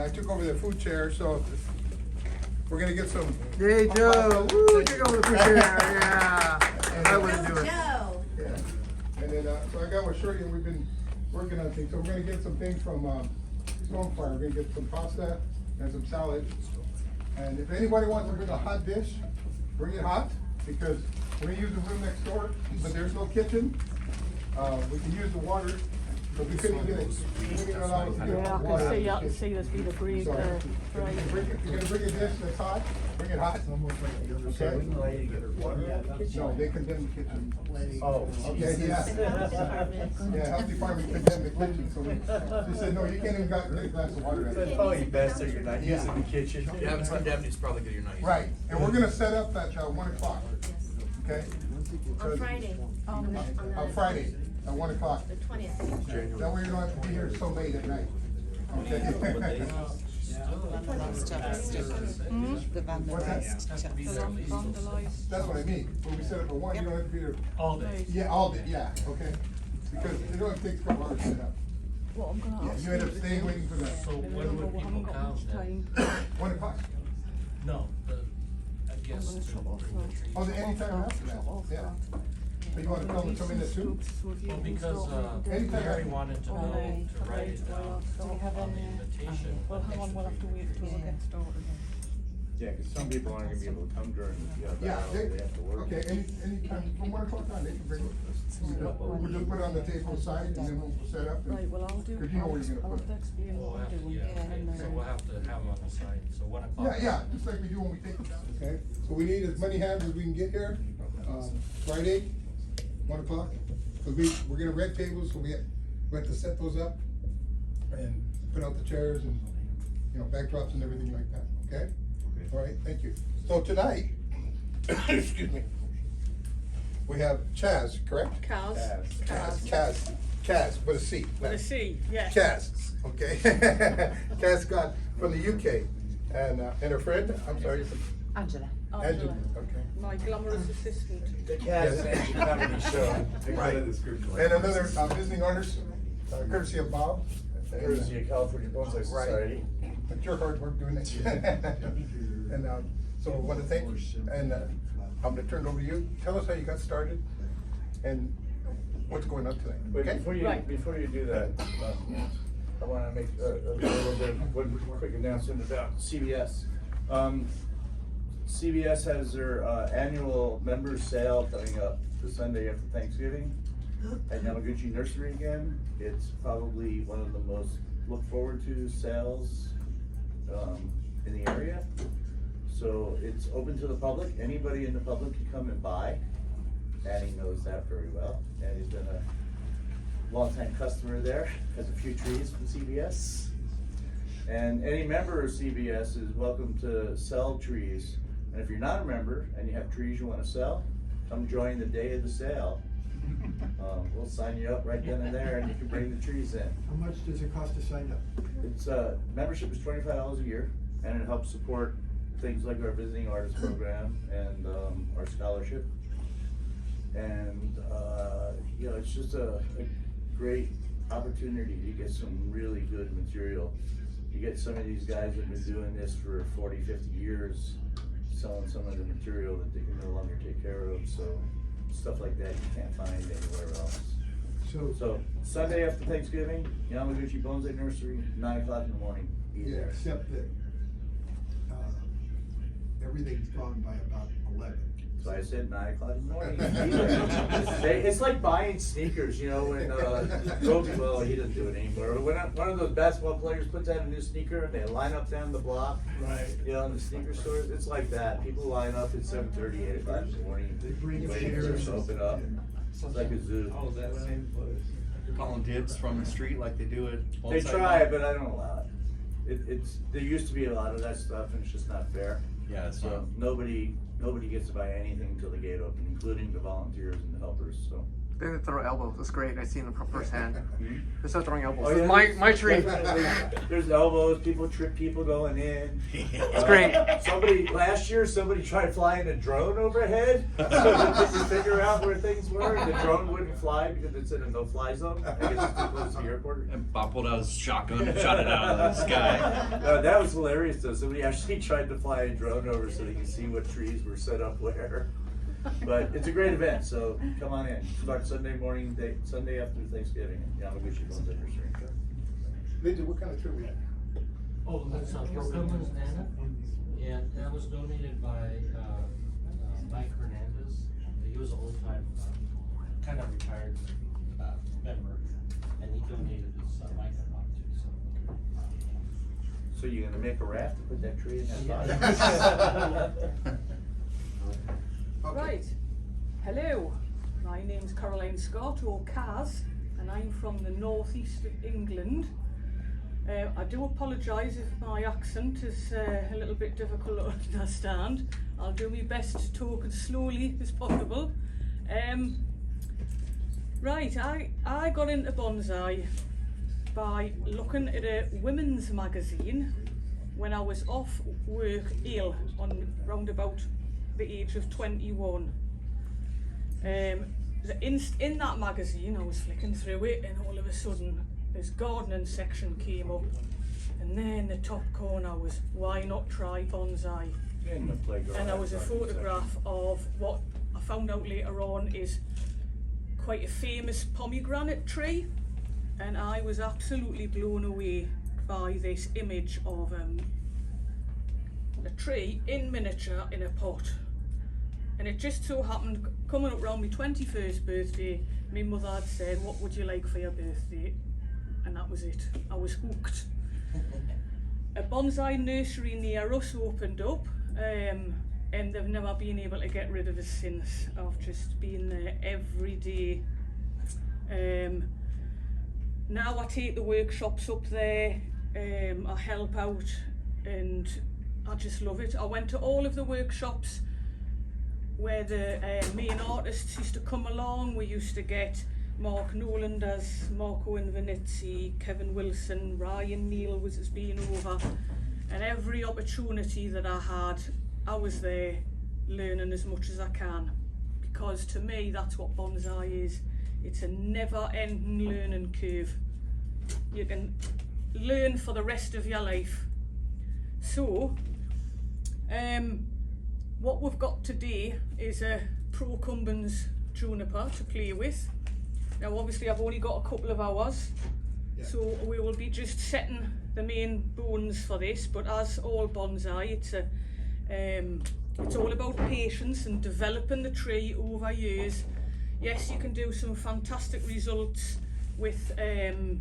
I took over the food chair, so we're gonna get some. Yay, Joe! Woo, take over the food chair, yeah! I wouldn't do it. Joe. Yeah. And then, so I got my shirt and we've been working on things. So we're gonna get some things from, Stonefire. We're gonna get some pasta and some salad. And if anybody wants to bring a hot dish, bring it hot, because we're gonna use the room next door, but there's no kitchen. We can use the water, but we couldn't get it. We couldn't allow us to get Yeah, I water. can see there's been a break So, there. if you can bring it, you're gonna bring a dish that's hot, bring it hot. Okay? No, they condemn the kitchen. Oh. Okay, yeah. Yeah, health department condemned the kitchen, so they said, no, you can't even get a glass of water. It's probably best that you're not using the kitchen. Yeah, if it's condemned, it's probably good you're not using it. Right, and we're gonna set up at 1 o'clock, okay? On Friday. On Friday, at 1 o'clock. The 20th. That way you don't have to be here so late at night. Okay? What's that? That's what I mean. When we set up at 1, you don't have to be here. All day. Yeah, all day, yeah, okay? Because it only takes a couple hours to set up. What I'm gonna Yeah, ask you end up staying waiting for that. So when would people count then? 1 o'clock. No, I guess I'm gonna to shut off bring now. the trees. Oh, the anytime after that, Shut off yeah. now. But you wanna tell them to come in at 2? Well, because, Anytime. Mary wanted to know, Okay. to write it down Do we have on the any? invitation. Well, hang on, we'll have to wait till we get started. Yeah, because some people aren't gonna be able to come during, Yeah, that hour, they have to work. okay, anytime, from 1 o'clock on, they can bring it. We'll just put it on the table aside and then we'll set up. and- Right, well, I'll do, 'cause you know where you're gonna I'll put it. explain We'll what have I'm to, doing. yeah, so we'll have to have them on the site, so 1 o'clock. Yeah, yeah, just like we do when we take it, okay? So we need as many hands as we can get here, Friday, 1 o'clock. Cause we're gonna red tables, so we have to set those up and put out the chairs and, backdrops and everything like that, okay? All right, thank you. So tonight, excuse me, we have Chaz, correct? Cows. Chaz, with a C. With a C, yes. Chaz, okay? Chaz got from the UK, and her friend, I'm sorry. Angela. Angela, okay. My glamorous assistant. The Cast and Engine Comedy Show. Right. And another visiting artist, courtesy of Bob. Courtesy of California Bonsai Right. Society. But your hard work doing it. And, so I want to thank, and I'm gonna turn it over to you. Tell us how you got started and what's going on tonight, Wait, okay? before you do that, I wanna make a little bit, one quick announcement about CBS. CBS has their annual member sale coming up the Sunday after Thanksgiving at Yamaguchi Nursery again. It's probably one of the most look forward to sales in the area. So it's open to the public. Anybody in the public can come and buy. Annie knows that very well. Annie's been a longtime customer there, has a few trees from CBS. And any member of CBS is welcome to sell trees. And if you're not a member and you have trees you want to sell, come join the day of the sale. We'll sign you up right then and there, and you can bring the trees in. How much does it cost to sign up? It's membership is $25 a year, and it helps support things like our visiting artist program and our scholarship. And it's just a great opportunity to get some really good material. You get some of these guys that have been doing this for 40, 50 years, selling some of the material that they can no longer take care of. So stuff like that you can't find anywhere else. So Sunday after Thanksgiving, Yamaguchi Bonsai Nursery, 9 o'clock in the morning. Be Yeah, there. except that, everything's gone by about 11. So I said 9 o'clock in the morning. It's like buying sneakers, when Kobe, well, he doesn't do it anymore. When one of those basketball players puts out a new sneaker and they line up down the block, Right. In the sneaker stores, it's like that. People line up at 7:30, 8 o'clock in the morning, They bring waiting for chairs. it to open up. It's like a zoo. Oh, that same place. Calling dibs from the street like they do it. They try, but I don't allow it. There used to be a lot of that stuff, and it's just not fair. Yeah, it's So not. nobody gets to buy anything until the gate open, including the volunteers and the helpers. So They throw elbows. It's great. I've seen them from firsthand. They start throwing elbows. Oh, This is yeah. my tree. There's elbows, people trip people going in. It's great. Last year, somebody tried flying a drone overhead so that they could figure out where things were. The drone wouldn't fly because it's in a no-fly zone. I guess it's too close to the airport. And Bob pulled out his shotgun and shot it out of the sky. No, that was hilarious though. Somebody actually tried to fly a drone over so they could see what trees were set up where. But it's a great event, so come on in. Start Sunday morning, Sunday after Thanksgiving. Inoculation Bonsai Nursery. Linda, what kind of tree we have? Oh, that's procumbens nana, and that was donated by Mike Hernandez. He was an old time, kind of retired member, and he donated his mica pot too. So you're gonna make a raft to put that tree in that pot? Right. Hello. My name's Caroline Scott, or Kaz, and I'm from the northeast of England. I do apologise if my accent is a little bit difficult to understand. I'll do my best to talk as slowly as possible. Right, I got into bonsai by looking at a women's magazine when I was off work ill on round about the age of 21. In that magazine, I was flicking through it, and all of a sudden this gardening section came up, and then in the top corner was why not try bonsai, In the playground. and there was a photograph of what I found out later on is quite a famous pomegranate tree, and I was absolutely blown away by this image of a tree in miniature in a pot. And it just so happened, coming up around my 21st birthday, my mother had said, what would you like for your birthday? And that was it. I was hooked. A bonsai nursery near us opened up, and they've never been able to get rid of us since. I've just been there every day. Now I take the workshops up there, I help out, and I just love it. I went to all of the workshops where the main artists used to come along. We used to get Mark Nolanders, Marco Invenizzi, Kevin Wilson, Ryan Neal has been over, and every opportunity that I had, I was there learning as much as I can, because to me that's what bonsai is. It's a never-ending learning curve. You can learn for the rest of your life. So, what we've got today is a procumbens juniper to play with. Now obviously I've only got a couple of hours, so we will be just setting the main bones for this, but as all bonsai, it's all about patience and developing the tree over years. Yes, you can do some fantastic results with the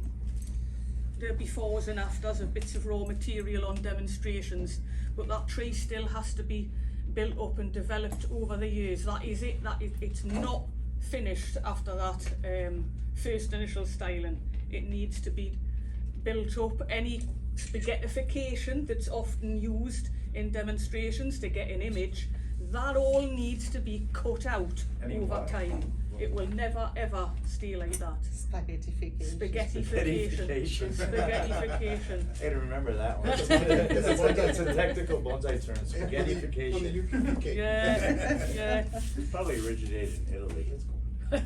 befores and afters of bits of raw material on demonstrations, but that tree still has to be built up and developed over the years. That is it. It's not finished after that first initial styling. It needs to be built up. Any spaghettification that's often used in demonstrations to get an image, that all needs to be cut out over time. It will never ever stay like that. Spaghettification. Spaghettification. Spaghettification. I gotta remember that one. It's a technical bonsai term, spaghettification. Yeah. It probably originated in Italy.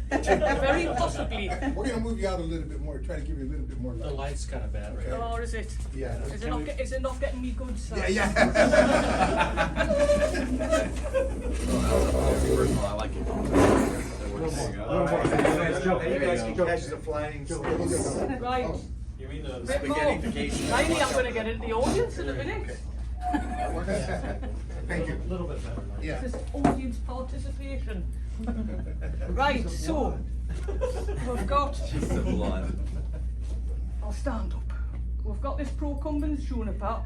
Very possibly. We're gonna move you out a little bit more, try to give you a little bit more The light. light's kind of bad right now. Or is it? Yeah. Is it not getting me good side? Yeah. I like it. And you guys can catch the flying squirrels. Right. You mean the Bit more. Maybe I'm going to get into the audience in a minute. Thank you. A little bit better now. Yeah. This is audience participation. Right, so we've got, I'll stand up. We've got this procumbens juniper,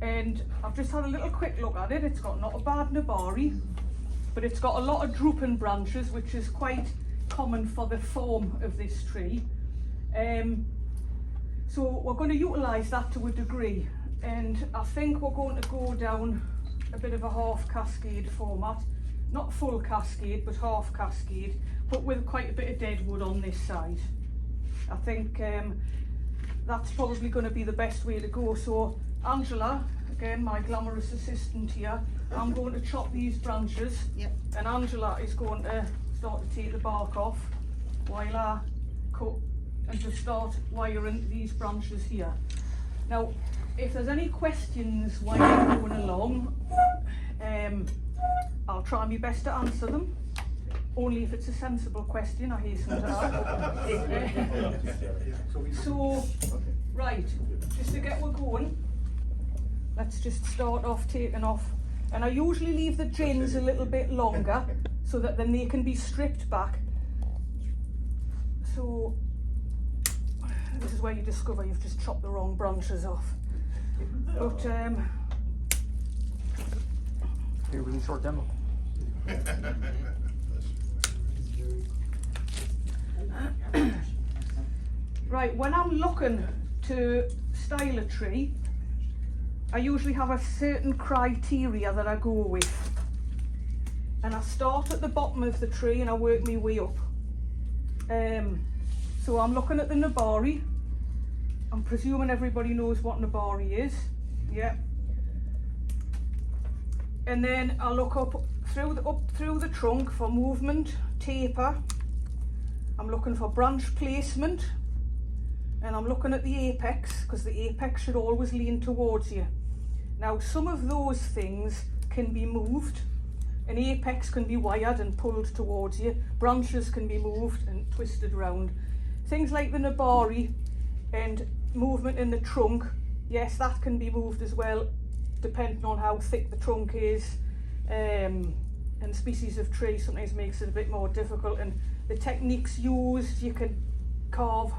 and I've just had a little quick look at it. It's got not a bad nabari, but it's got a lot of drooping branches, which is quite common for the form of this tree. So we're going to utilise that to a degree, and I think we're going to go down a bit of a half cascade format. not full cascade, but half cascade, but with quite a bit of dead wood on this side. I think that's probably going to be the best way to go. So Angela, again my glamorous assistant here, I'm going to chop these branches. Yep. And Angela is going to start to take the bark off while I cut and just start wiring these branches here. Now, if there's any questions while you're going along, I'll try my best to answer them. Only if it's a sensible question, I hasten to add. So, right, just to get we're going, let's just start off taking off. And I usually leave the gins a little bit longer so that then they can be stripped back. So, this is where you discover you've just chopped the wrong branches off. But, Here, really short demo. right, when I'm looking to style a tree, I usually have a certain criteria that I go with. And I start at the bottom of the tree and I work my way up. So I'm looking at the Nabari. I'm presuming everybody knows what Nabari is. Yeah. And then I look up through the trunk for movement, taper. I'm looking for branch placement. And I'm looking at the apex, because the apex should always lean towards you. Now, some of those things can be moved. An apex can be wired and pulled towards you. Branches can be moved and twisted round. Things like the Nabari and movement in the trunk, yes, that can be moved as well, depending on how thick the trunk is. And species of tree sometimes makes it a bit more difficult. And the techniques used, you can carve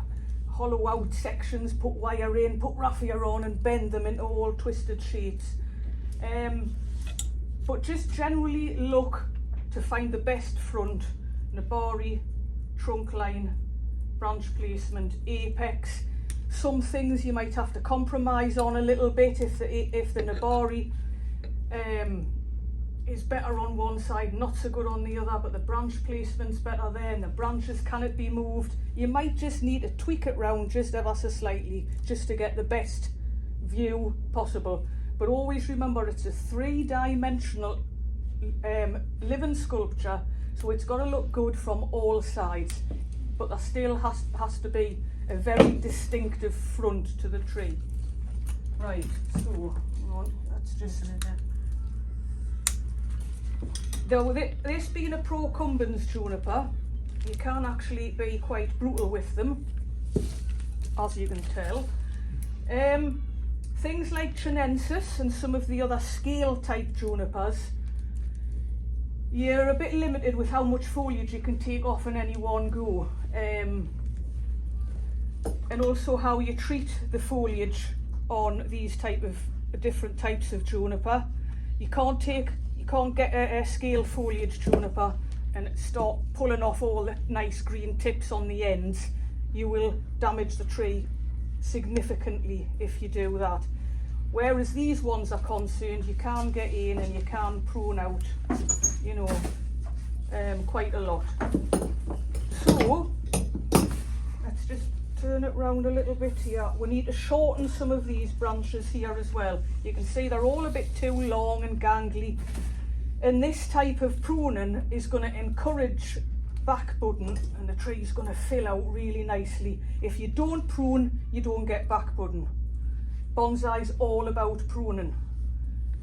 hollow out sections, put wire in, put raffia on and bend them into all twisted shapes. But just generally look to find the best front, Nabari, trunk line, branch placement, apex. Some things you might have to compromise on a little bit if the Nabari is better on one side, not so good on the other, but the branch placement's better there and the branches cannot be moved. You might just need to tweak it round just ever so slightly just to get the best view possible. But always remember it's a three-dimensional living sculpture, so it's got to look good from all sides, but there still has to be a very distinctive front to the tree. Right, so let's just... Though this being a procumbens juniper, you can actually be quite brutal with them, as you can tell. Things like chinensis and some of the other scale type junipers, you're a bit limited with how much foliage you can take off in any one go. And also how you treat the foliage on these different types of juniper. You can't get a scale foliage juniper and start pulling off all the nice green tips on the ends. You will damage the tree significantly if you do that. Whereas these ones are concerned, you can get in and you can prune out, you know, quite a lot. So let's just turn it round a little bit here. We need to shorten some of these branches here as well. You can see they're all a bit too long and gangly. And this type of pruning is going to encourage back budding and the tree's going to fill out really nicely. If you don't prune, you don't get back budding. Bonsai's all about pruning.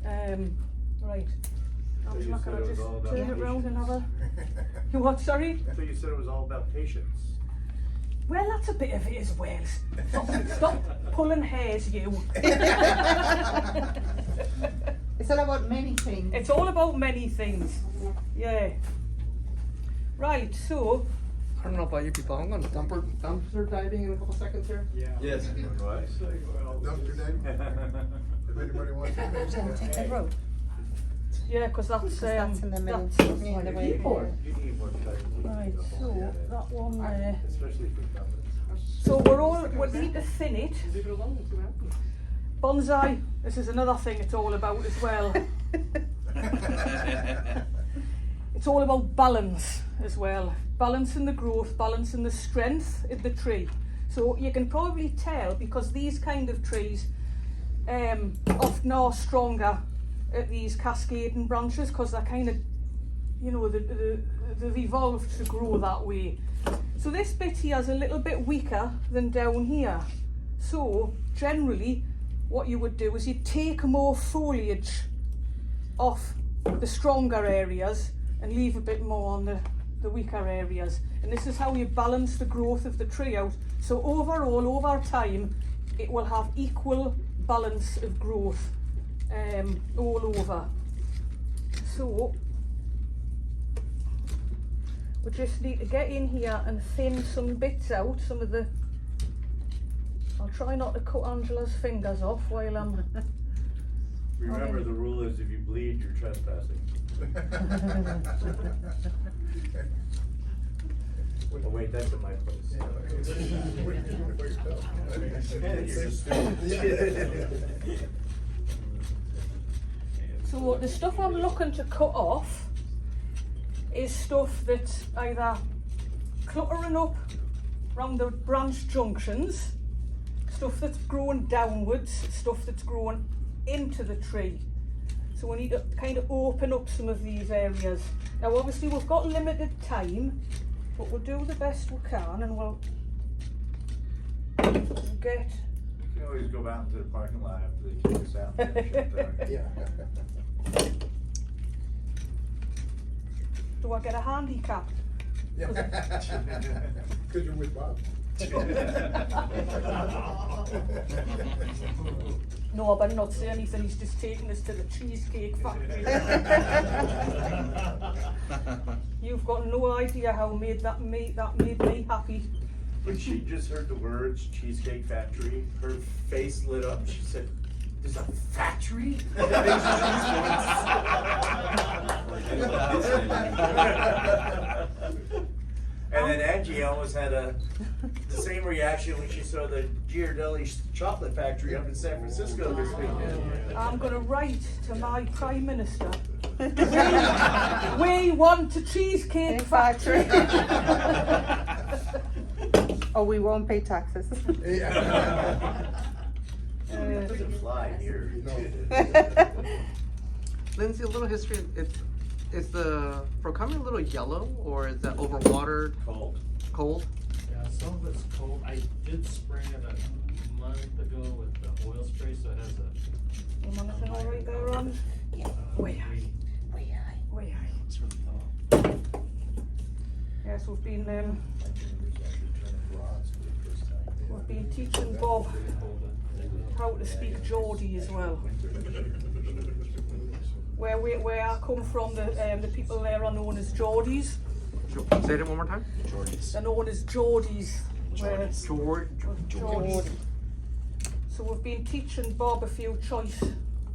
Right. I'm just not going to just turn it round and have a... What, sorry? I thought you said it was all about patience. Well, that's a bit of it as well. Stop pulling hairs, you. It's all about many things. It's all about many things. Yeah. Right, so... I don't know about you people, I'm going to dumpster diving in a couple seconds here. Yeah. Yes. Dumpster diving? If anybody wants to. Take the road. Yeah, because that's in the middle. that's- Yeah, the way You need more time. Right, so that one there. Especially for companies. So we need to thin it. Leave it alone and see what happens. Bonsai, this is another thing it's all about as well. it's all about balance as well. Balancing the growth, balancing the strength of the tree. So you can probably tell, because these kind of trees often are stronger at these cascading branches, because they're kind of, you know, they've evolved to grow that way. So this bit here is a little bit weaker than down here. So generally what you would do is you'd take more foliage off the stronger areas and leave a bit more on the weaker areas. And this is how you balance the growth of the tree out. So overall, over time, it will have equal balance of growth all over. So we just need to get in here and thin some bits out, some of the, I'll try not to cut Angela's fingers off while I'm... Remember, the rule is if you bleed, you're trespassing. Oh wait, that's at my place. So the stuff I'm looking to cut off is stuff that's either cluttering up around the branch junctions, stuff that's growing downwards, stuff that's growing into the tree. So we need to kind of open up some of these areas. Now obviously we've got limited time, but we'll do the best we can, and we'll get... You can always go out into the parking lot after they kick us out. and finish up there. Yeah. Do I get a handicap? Yeah. Cause you're with Bob. No, but not say anything, he's just taking us to the cheesecake factory. You've got no idea how that made me happy. When she just heard the words Cheesecake Factory, her face lit up. She said, "There's a factory that makes cheesecakes?" And then Angie almost had the same reaction when she saw the Ghirardelli chocolate factory up in San Francisco this weekend. I'm going to write to my Prime Minister. We want a cheesecake factory. Oh, we won't pay taxes. Yeah. It doesn't fly here. Lindsay, a little history. Is the procumben a little yellow, or is that overwatered? Cold. Cold? Yeah, some of it's cold. I did spray it a month ago with the oil spray, so it has a... You want anything all right there, Ron? Way Way Yes, we've been teaching Bob how to speak Geordie as well. Where I come from, the people there are known as Geordies. Say it one more time. They're known as Geordies. Geordies. So we've been teaching Bob a few choice.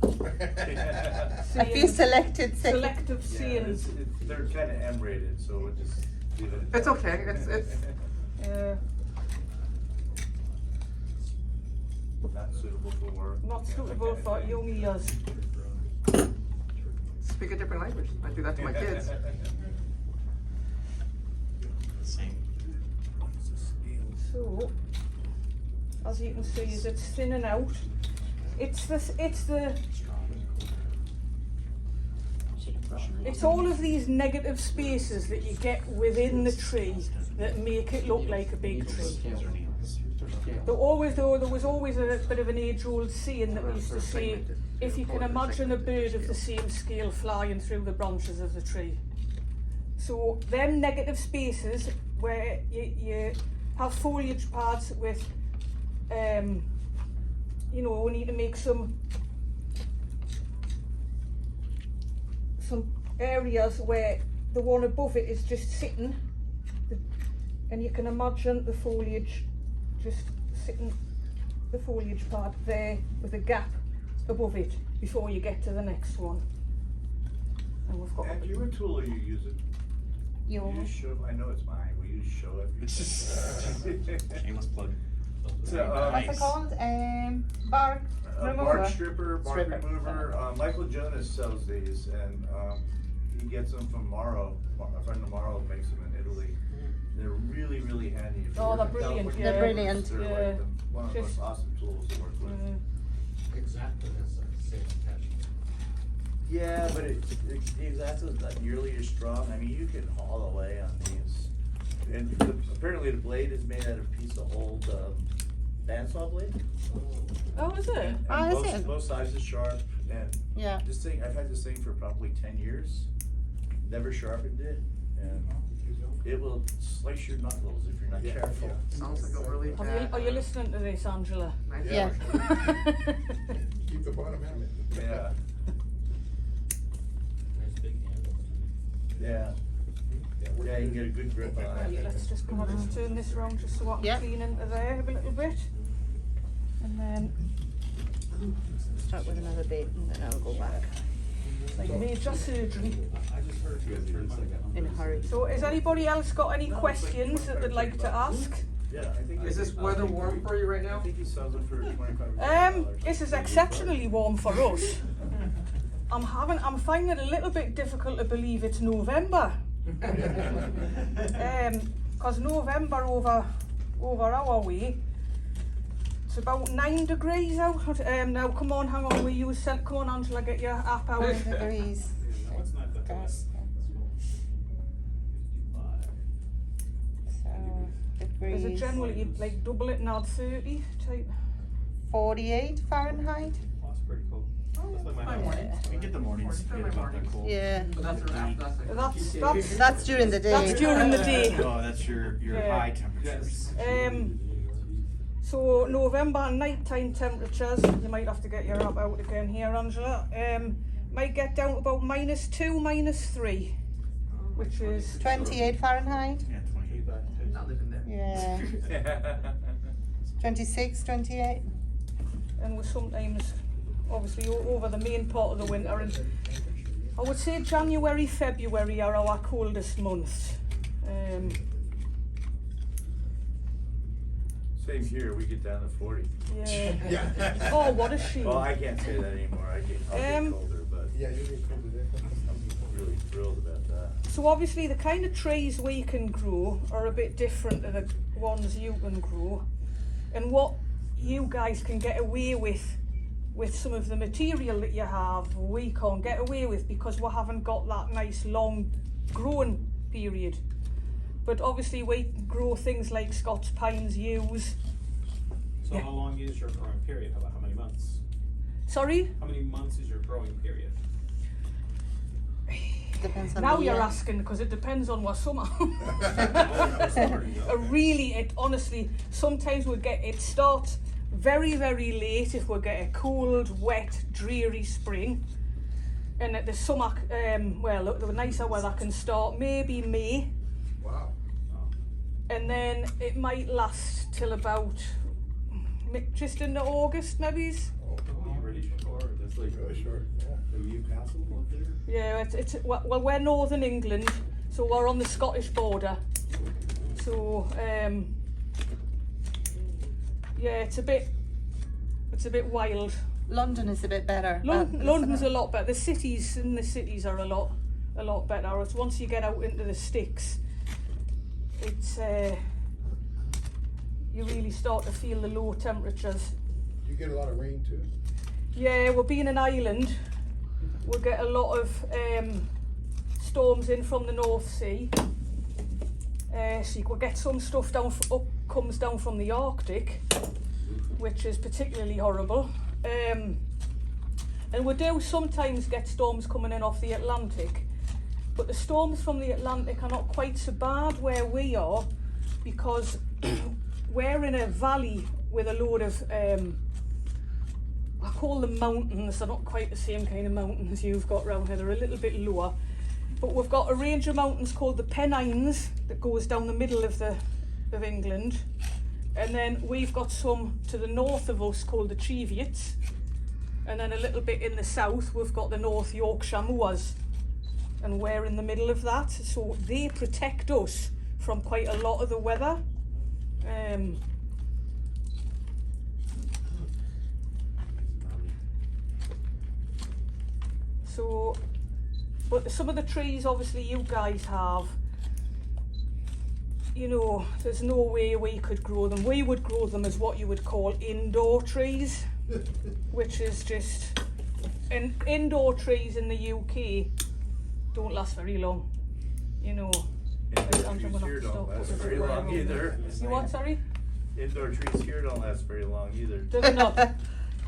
A few selective sayings. They're kind of M-rated, so we'll just leave it. It's okay. It's Not suitable for work. not suitable for young ears. speak a different language. I do that to my kids. So, as you can see, as it's thinning out, it's all of these negative spaces that you get within the tree that make it look like a big tree. There was always a bit of an age-old saying that we used to say, if you can imagine a bird of the same scale flying through the branches of the tree. So them negative spaces where you have foliage pads with, you know, we need to make some areas where the one above it is just sitting, and you can imagine the foliage just sitting, the foliage pad there with a gap above it before you get to the next one. And we've got. And you, what tool are you using? You We use show. I know it's mine. We use show it. Shameless plug. So, what's it called? Bark remover. bark stripper, bark Stripper. remover. Michael Jonas sells these, and he gets them from Morrow. A friend of Morrow makes them in Italy. They're really, really handy. If you Oh, work they're in brilliant, California, They're brilliant. They're Yeah. like one of the most Just- awesome tools to work with. Exactly, that's a same attachment. Yeah, but the X-Acto is not nearly as strong. I mean, you can haul away on these. And apparently the blade is made out of a piece of old bandsaw blade. Oh, is it? And Ah, is both, it? both sides are sharp. And Yeah. this thing, I've had this thing for probably 10 years. Never sharpened it. And it will slice your knuckles if you're not careful. Sounds like a really bad. Are you listening to this, Angela? Nice Yeah. Keep the bottom out of it. Yeah, Nice big handles. yeah. Yeah, you can get a good grip on Right, it. let's just come on and turn this round just so I can Yeah. clean into there a little bit. And then Start with another bit and then I'll go back it's like major surgery. in a hurry. So has anybody else got any questions that they'd like to ask? Yeah, I think. Is this weather warm for you right now? I think he sells it for $25. This is exceptionally warm for us. I'm finding it a little bit difficult to believe it's November. Cause November over our way, it's about 9 degrees out. Now come on, hang on, come on Angela, get your app out. Degrees. Gas. So Is it degrees. generally like double it and add 30 type? 48 Fahrenheit. That's pretty cool. That's like my morning. We get the mornings. Morning, Get about morning. that cold. Yeah. But that's That's That's during the day. that's during the day. Oh, that's your Yeah. high temperatures. So November nighttime temperatures, you might have to get your app out again here, Angela. Might get down to about -2, -3, which is 28 Fahrenheit. Yeah, 28. Not living there. Yeah. 26, 28. and we're sometimes obviously over the main part of the winter, and I would say January, February are our coldest months. Same here, we get down to 40. Yeah. Yeah. Oh, what a shame. Well, I can't say that anymore. I'll get colder, but Yeah, you get cold today. I'm really thrilled about that. So obviously the kind of trees we can grow are a bit different to the ones you can grow, and what you guys can get away with some of the material that you have, we can't get away with because we haven't got that nice long growing period. But obviously we grow things like Scots pines, yews. So Yeah. how long is your growing period? How many months? Sorry? How many months is your growing period? Depends on Now the you're year. asking because it depends on what summer. Oh, Really, it honestly, sometimes it starts very, very late if we get a cold, wet, dreary spring. And at the summer, the nicer weather can start maybe May, Wow. and then it might last till about just into August, maybe. really short. That's like Really short, yeah. the Newcastle up there. Yeah, well, we're Northern England, so we're on the Scottish border. So yeah, it's a bit wild. London is a bit better. London's a lot better. The cities are a lot better. It's once you get out into the sticks, it's you really start to feel the low temperatures. You get a lot of rain too? Yeah, we're being an island. We'll get a lot of storms in from the North Sea. So we'll get some stuff comes down from the Arctic, which is particularly horrible. And we do sometimes get storms coming in off the Atlantic, but the storms from the Atlantic are not quite so bad where we are, because we're in a valley with a load of I call them mountains. They're not quite the same kind of mountains you've got round here. They're a little bit lower, but we've got a range of mountains called the Pennines that goes down the middle of England, and then we've got some to the north of us called the Cheviots, and then a little bit in the south we've got the North Yorkshire Moors, and we're in the middle of that, so they protect us from quite a lot of the weather. So but some of the trees obviously you guys have, you know, there's no way we could grow them. We would grow them as what you would call indoor trees, which is just, and indoor trees in the UK don't last very long, you know. Indoor I'm trees gonna here don't stop last with very the long wire. either. You what, sorry? Indoor trees here don't last very long either. Does it not?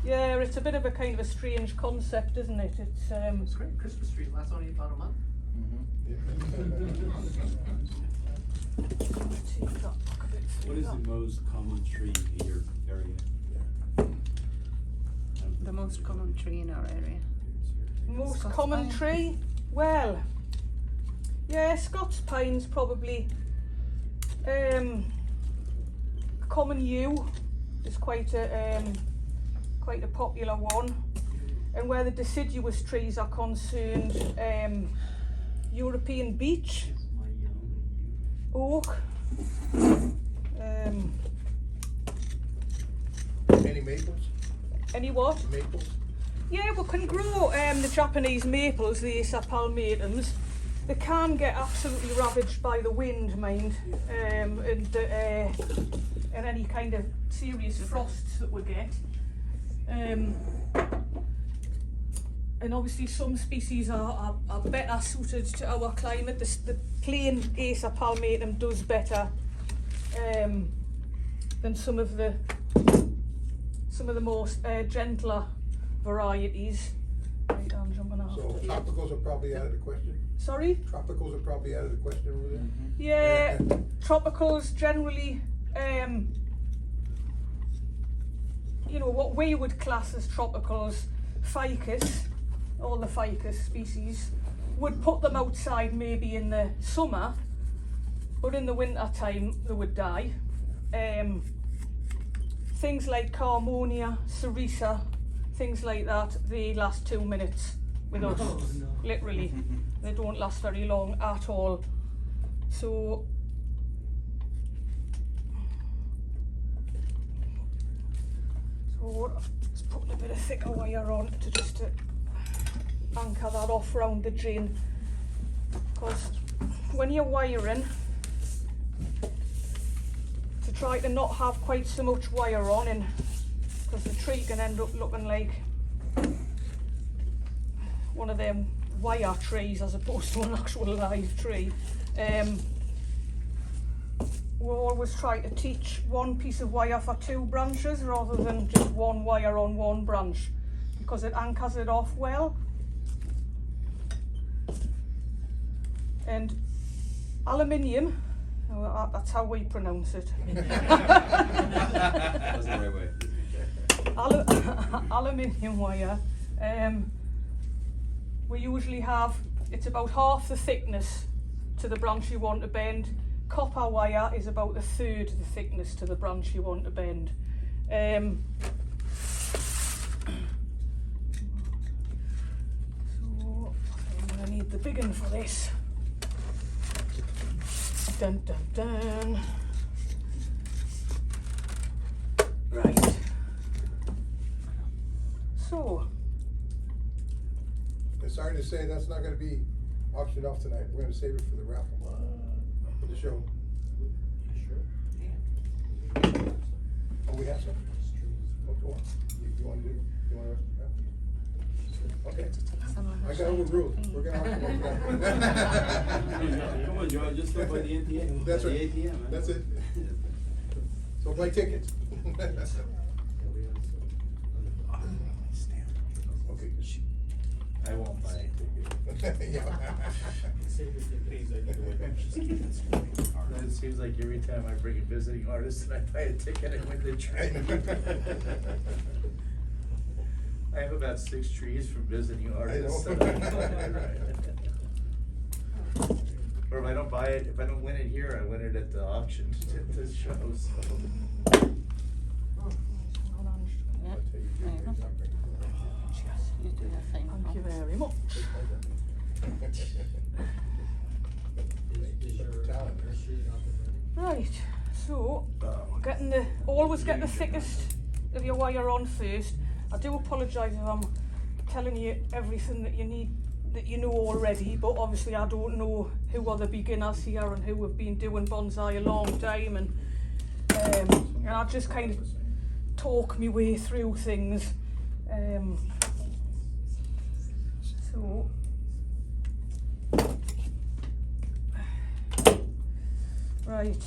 Yeah, it's a bit of a kind of a strange concept, isn't it? It's It's great. Christmas trees last only about a month. What is the most common tree in your area? The most common tree in our area. most Scots common pine. tree. Well, yeah, Scots pine's probably common yew is quite a popular one, and where the deciduous trees are concerned, European beech, oak, Any maples? any what? Maples? Yeah, we can grow the Japanese maples, the Acer palmatums. They can get absolutely ravaged by the wind, mind, and any kind of serious frosts that we get. And obviously some species are better suited to our climate. The plain Acer palmatum does better than some of the more gentler varieties. Right, Andrew, I'm gonna have So to- tropicals are probably out of the question. Sorry? Tropicals are probably out of the question over there. Yeah, tropicals generally, you know, what we would class as tropicals, ficus, all the ficus species, would put them outside maybe in the summer, but in the winter time they would die. Things like Carmonia, Cerisa, things like that, they last 2 minutes with us, literally. They don't last very long at all. So, let's put a bit of thicker wire on to just to anchor that off round the drain. Because when you're wiring, to try to not have quite so much wire on, and because the tree can end up looking like one of them wire trees as opposed to an actual live tree. We always try to teach one piece of wire for 2 branches rather than just one wire on one branch, because it anchors it off well. And aluminium, that's how we pronounce it. That's the right way. Aluminium wire, we usually have, it's about half the thickness to the branch you want to bend. Copper wire is about 1/3 the thickness to the branch you want to bend. So I'm going to need the big one for this. Dun dun dun. Right. So, Sorry to say, that's not gonna be auctioned off tonight. We're gonna save it for the raffle, for the show. Oh, we have some? Oh, go on. You wanna do, you wanna? Okay. I got overruled. We're gonna auction it. Come on, Joe, just go by the ATM. That's The right. ATM, man. That's it. So buy tickets. Okay. I won't buy it. It seems like every time I bring a visiting artist and I buy a ticket, I win the tree. I have about 6 trees from visiting artists. know. Or if I don't buy it, if I don't win it here, I win it at the auction at the shows. Yeah. There you go. You do your thing. thank you very much. Right, so always get the thickest of your wire on first. I do apologise if I'm telling you everything that you need that you know already, but obviously I don't know who are the beginners here and who have been doing bonsai a long time, and I just kind of talk my way through things. So right.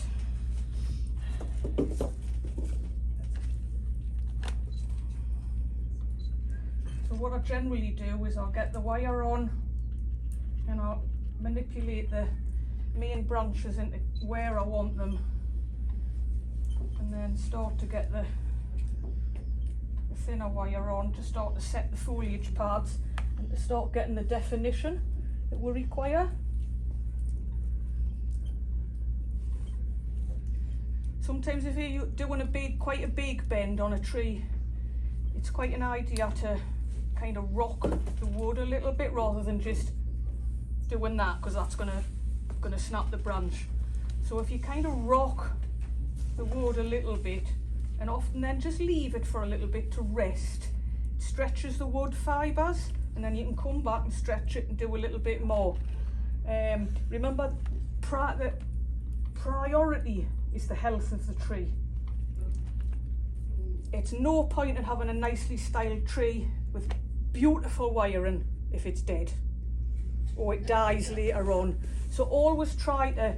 So what I generally do is I'll get the wire on and I'll manipulate the main branches into where I want them, and then start to get the thinner wire on to start to set the foliage pads and to start getting the definition that we require. Sometimes if you're doing quite a big bend on a tree, it's quite an idea to kind of rock the wood a little bit rather than just doing that, because that's gonna snap the branch. So if you kind of rock the wood a little bit and often then just leave it for a little bit to rest, it stretches the wood fibres, and then you can come back and stretch it and do a little bit more. Remember, the priority is the health of the tree. It's no point in having a nicely styled tree with beautiful wiring if it's dead or it dies later on. So always try to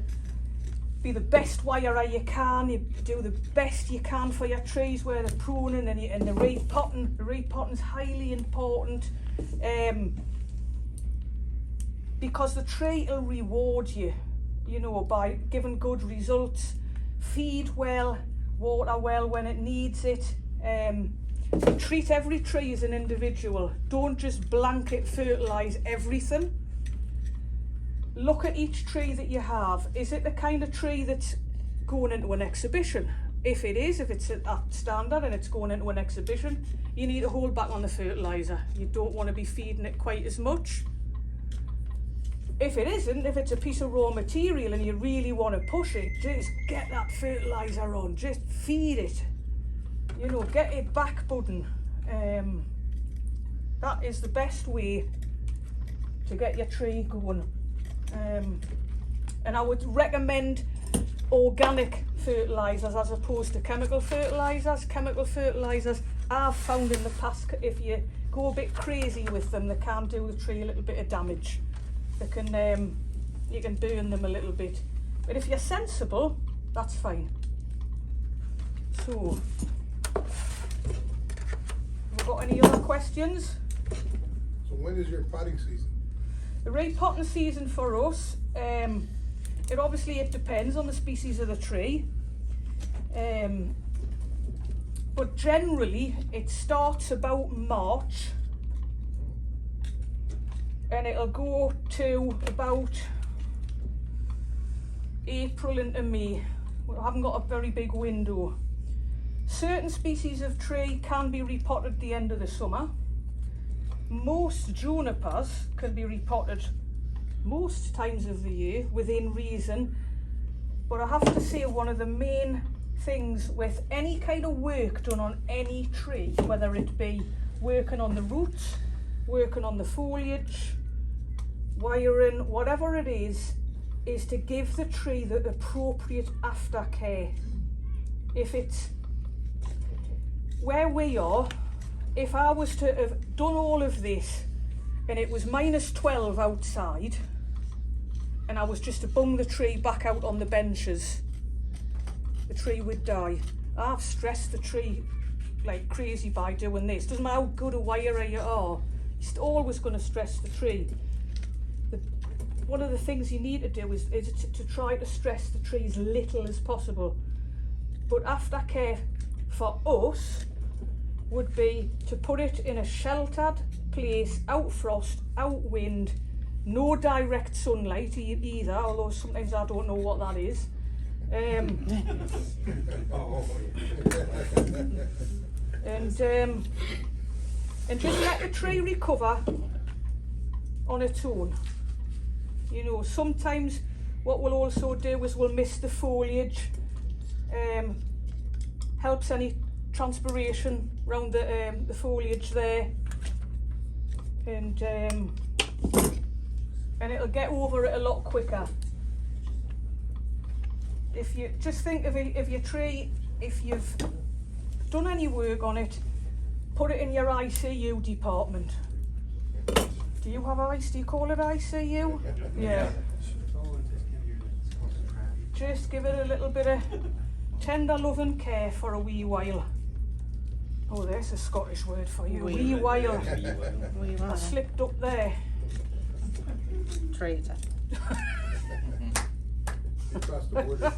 be the best wirer you can. You do the best you can for your trees where they're pruning, and the repotting. The repotting is highly important, because the tree will reward you, you know, by giving good results. Feed well, water well when it needs it. Treat every tree as an individual. Don't just blanket fertilise everything. Look at each tree that you have. Is it the kind of tree that's going into an exhibition? If it is, if it's at that standard and it's going into an exhibition, you need to hold back on the fertiliser. You don't want to be feeding it quite as much. If it isn't, if it's a piece of raw material and you really want to push it, just get that fertiliser on, just feed it. You know, get it back budding. That is the best way to get your tree going. And I would recommend organic fertilisers as opposed to chemical fertilisers. Chemical fertilisers, I've found in the past, if you go a bit crazy with them, they can do the tree a little bit of damage. They can, you can burn them a little bit. But if you're sensible, that's fine. So, have we got any other questions? So when is your potting season? The repotting season for us, it depends on the species of the tree, but generally it starts about March and it'll go to about April into May. We haven't got a very big window. Certain species of tree can be repotted at the end of the summer. Most junipers can be repotted most times of the year within reason, but I have to say one of the main things with any kind of work done on any tree, whether it be working on the roots, working on the foliage, wiring, whatever it is to give the tree the appropriate aftercare. If it's where we are, if I was to have done all of this and it was -12 outside and I was just to bung the tree back out on the benches, the tree would die. I've stressed the tree like crazy by doing this. Doesn't matter how good a wirer you are, you're always going to stress the tree. One of the things you need to do is to try to stress the tree as little as possible. But aftercare for us would be to put it in a sheltered place, out frost, out wind, no direct sunlight either, although sometimes I don't know what that is. And just let the tree recover on its own. You know, sometimes what we'll also do is we'll mist the foliage, helps any transpiration around the foliage there, and and it'll get over it a lot quicker. If you just think of it, if your tree, if you've done any work on it, put it in your ICU department. Do you have ice? Do you call it ICU? Yeah. Just give it a little bit of tender loving care for a wee while. Oh, there's a Scottish word for you. Wee while. I slipped up there. Traitor. You crossed the border.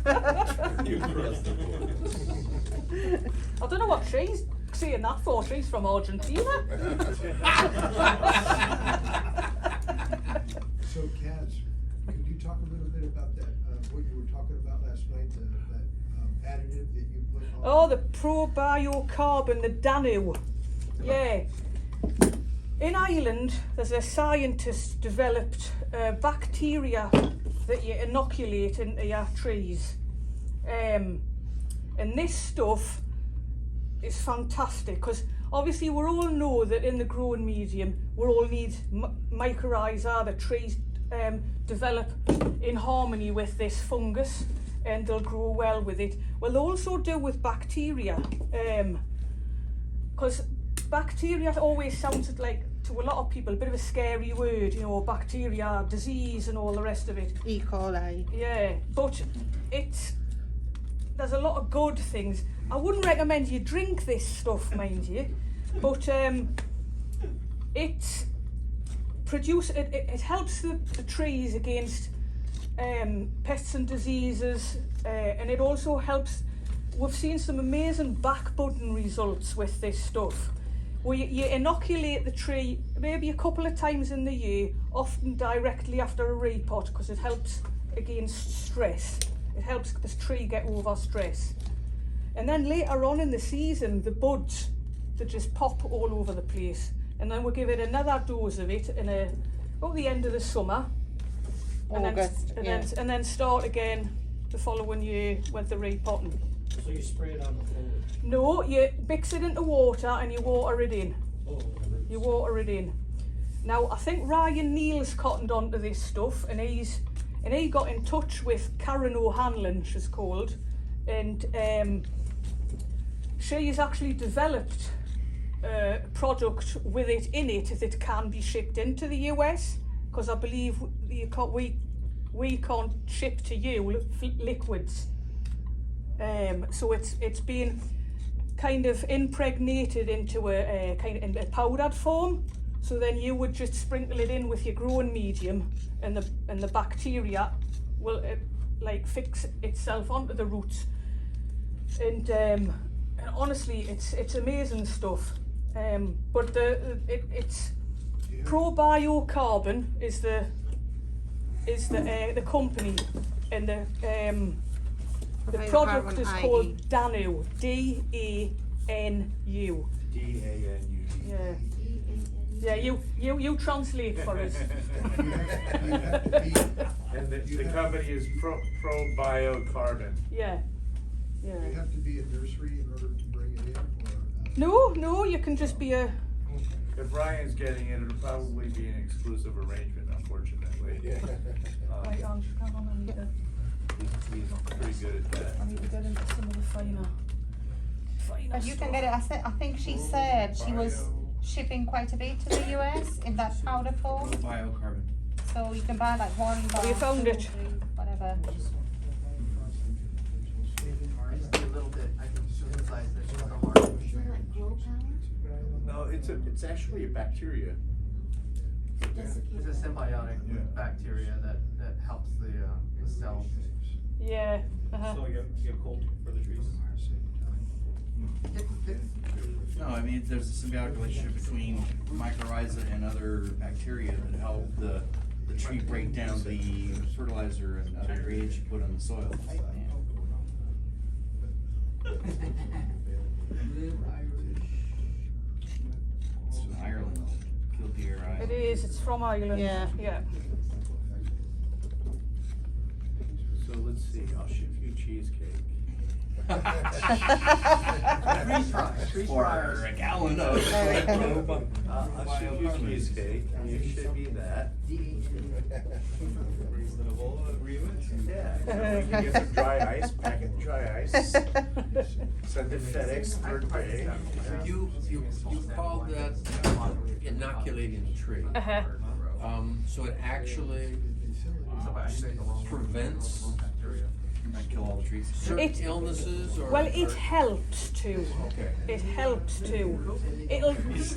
I don't know what she's saying that for. She's from Argentina. So Kaz, could you talk a little bit about that, what you were talking about last night, that additive that you put on? Oh, the probiocarbon, the Danu. Yeah. In Ireland, there's a scientist developed bacteria that you inoculate into your trees. And this stuff is fantastic because obviously we all know that in the growing medium we all need mycorrhiza. The trees develop in harmony with this fungus and they'll grow well with it. Well, they also do with bacteria, because bacteria always sounds like, to a lot of people, a bit of a scary word, you know, bacteria, disease and all the rest of it. E. coli. Yeah, but there's a lot of good things. I wouldn't recommend you drink this stuff, mind you, but it helps the trees against pests and diseases, and it also helps. We've seen some amazing backbudding results with this stuff. Where you inoculate the tree maybe a couple of times in the year, often directly after a repot, because it helps against stress. It helps the tree get over stress. And then later on in the season, the buds, they just pop all over the place. And then we'll give it another dose of it in about the end of the summer. August, and then start again the following year with the repotting. So you spray it on the foliage? No, you mix it into water and you water it in. Oh, You water it in. Now, I think Ryan Neal's cottoned onto this stuff, and he got in touch with Karen O'Hanlon, she's called, and she's actually developed a product with it in it that can be shipped into the US, because I believe we can't ship to you liquids. So it's been kind of impregnated into a kind of in a powdered form. So then you would just sprinkle it in with your growing medium, and the bacteria will like fix itself onto the roots. And honestly, it's amazing stuff. But it's probiocarbon is the company, and the product is called Danu, D-A-N-U. D-A-N-U. Yeah. Yeah, you translate for us. And the company is probiocarbon. Yeah. Do you have to be a nursery in order to bring it in, No, or? you can just be a. If Ryan's getting it, it'll probably be an exclusive arrangement, unfortunately. Right, hang on, I need to. He's pretty good at that. I need to get into some of the finer But you can stuff. get it, I think she said she was shipping quite a bit to the US in that powder form. Biocarbon. So you can buy like one bar, you found two, it? three, whatever. I just need a little bit, I can synthesize this with a heart. No, it's actually a bacteria. It's a symbiotic Yeah. bacteria that helps the cell. Yeah. So you get cold for the trees? No, I mean, there's a symbiotic relationship between mycorrhiza and other bacteria that help the tree break down the fertilizer and other ingredients you put on the soil. It's from Ireland, Kildare, It Ireland. is. It's from Ireland. Yeah. Yeah. So let's see, I'll ship you cheesecake. For a gallon of. I'll shoot you a cheesecake, you should be that. Reasonable agreement? Yeah, you can get some dry ice, pack it in dry ice, send it FedEx third day. You called that inoculating the tree. So it actually prevents Might kill all the trees. certain illnesses or? Well, it helps to. Okay. It helps to. It'll. It's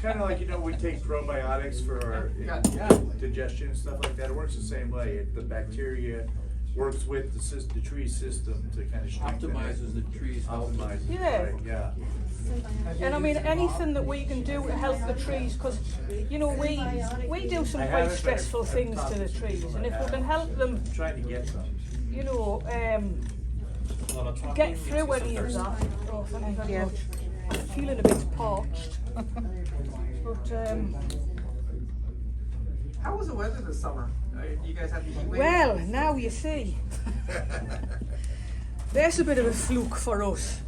kinda like, we take probiotics for our digestion and stuff like that, it works the same way, the bacteria works with the tree system to kind of strengthen it. Optimizes the tree's health. Optimizes, Yeah. right, yeah. And I mean, anything that we can do to help the trees, because, we do some I quite haven't, stressful but I've things talked to the to trees, people and if that we can help them, I'm trying to get some. get through any of that. Oh, thank you very much. I'm feeling a bit parched. But, How was the weather this summer? You guys had the heat wave? well, now you see. There's a bit of a fluke for us.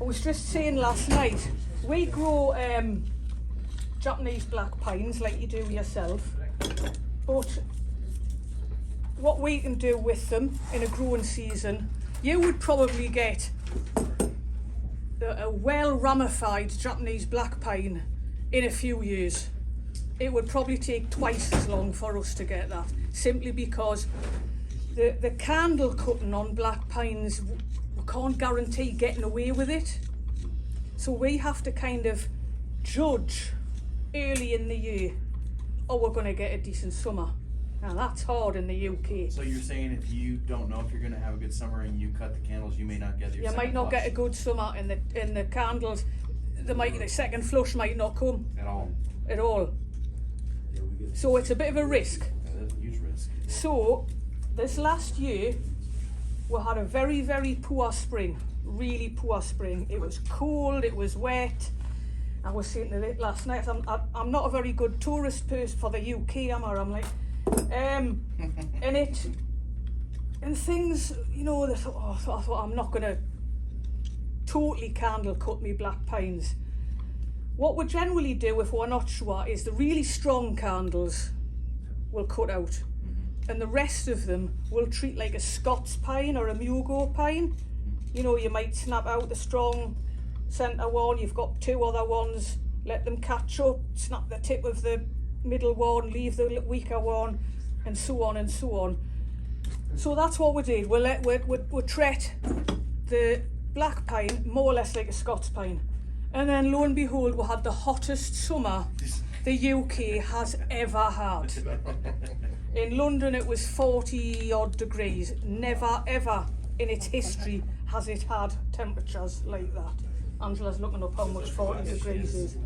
I was just saying last night, we grow Japanese black pines like you do yourself, but what we can do with them in a growing season, you would probably get a well ramified Japanese black pine in a few years. It would probably take twice as long for us to get that, simply because the candle cutting on black pines, we can't guarantee getting away with it. So we have to kind of judge early in the year, we're going to get a decent summer. Now that's hard in the UK. So you're saying if you don't know if you're gonna have a good summer and you cut the candles, you may not get your You second might not flush get a good summer in the candles. The second flush might not come at all. at all. So it's a bit of a risk. That's a huge risk. So this last year we had a very, very poor spring. Really poor spring. It was cold, it was wet. I was saying to it last night, I'm not a very good tourist person for the UK, am I? I'm like, and things, I thought I'm not gonna totally candle cut me black pines. What we generally do if we're not sure is the really strong candles we'll cut out, and the rest of them we'll treat like a Scots pine or a Mugo pine. You might snap out the strong centre one, you've got two other ones, let them catch up, snap the tip of the middle one, leave the weaker one, and so on and so on. So that's what we did. We treat the black pine more or less like a Scots pine. And then lo and behold, we had the hottest summer the UK has ever had. In London it was 40 odd degrees. Never ever in its history has it had temperatures like that. Angela's looking up how much 40 degrees is.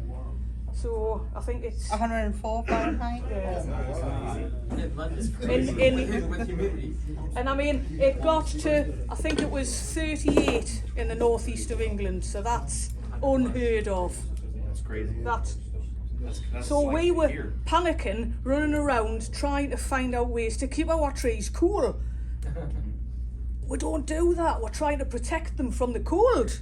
So I think it's 104 Fahrenheit. In London. With humidity. And I mean, it got to, I think it was 38 in the northeast of England, so that's unheard of. That's crazy. That's so like we were here. panicking, running around, trying to find out ways to keep our trees cool. We don't do that. We're trying to protect them from the cold.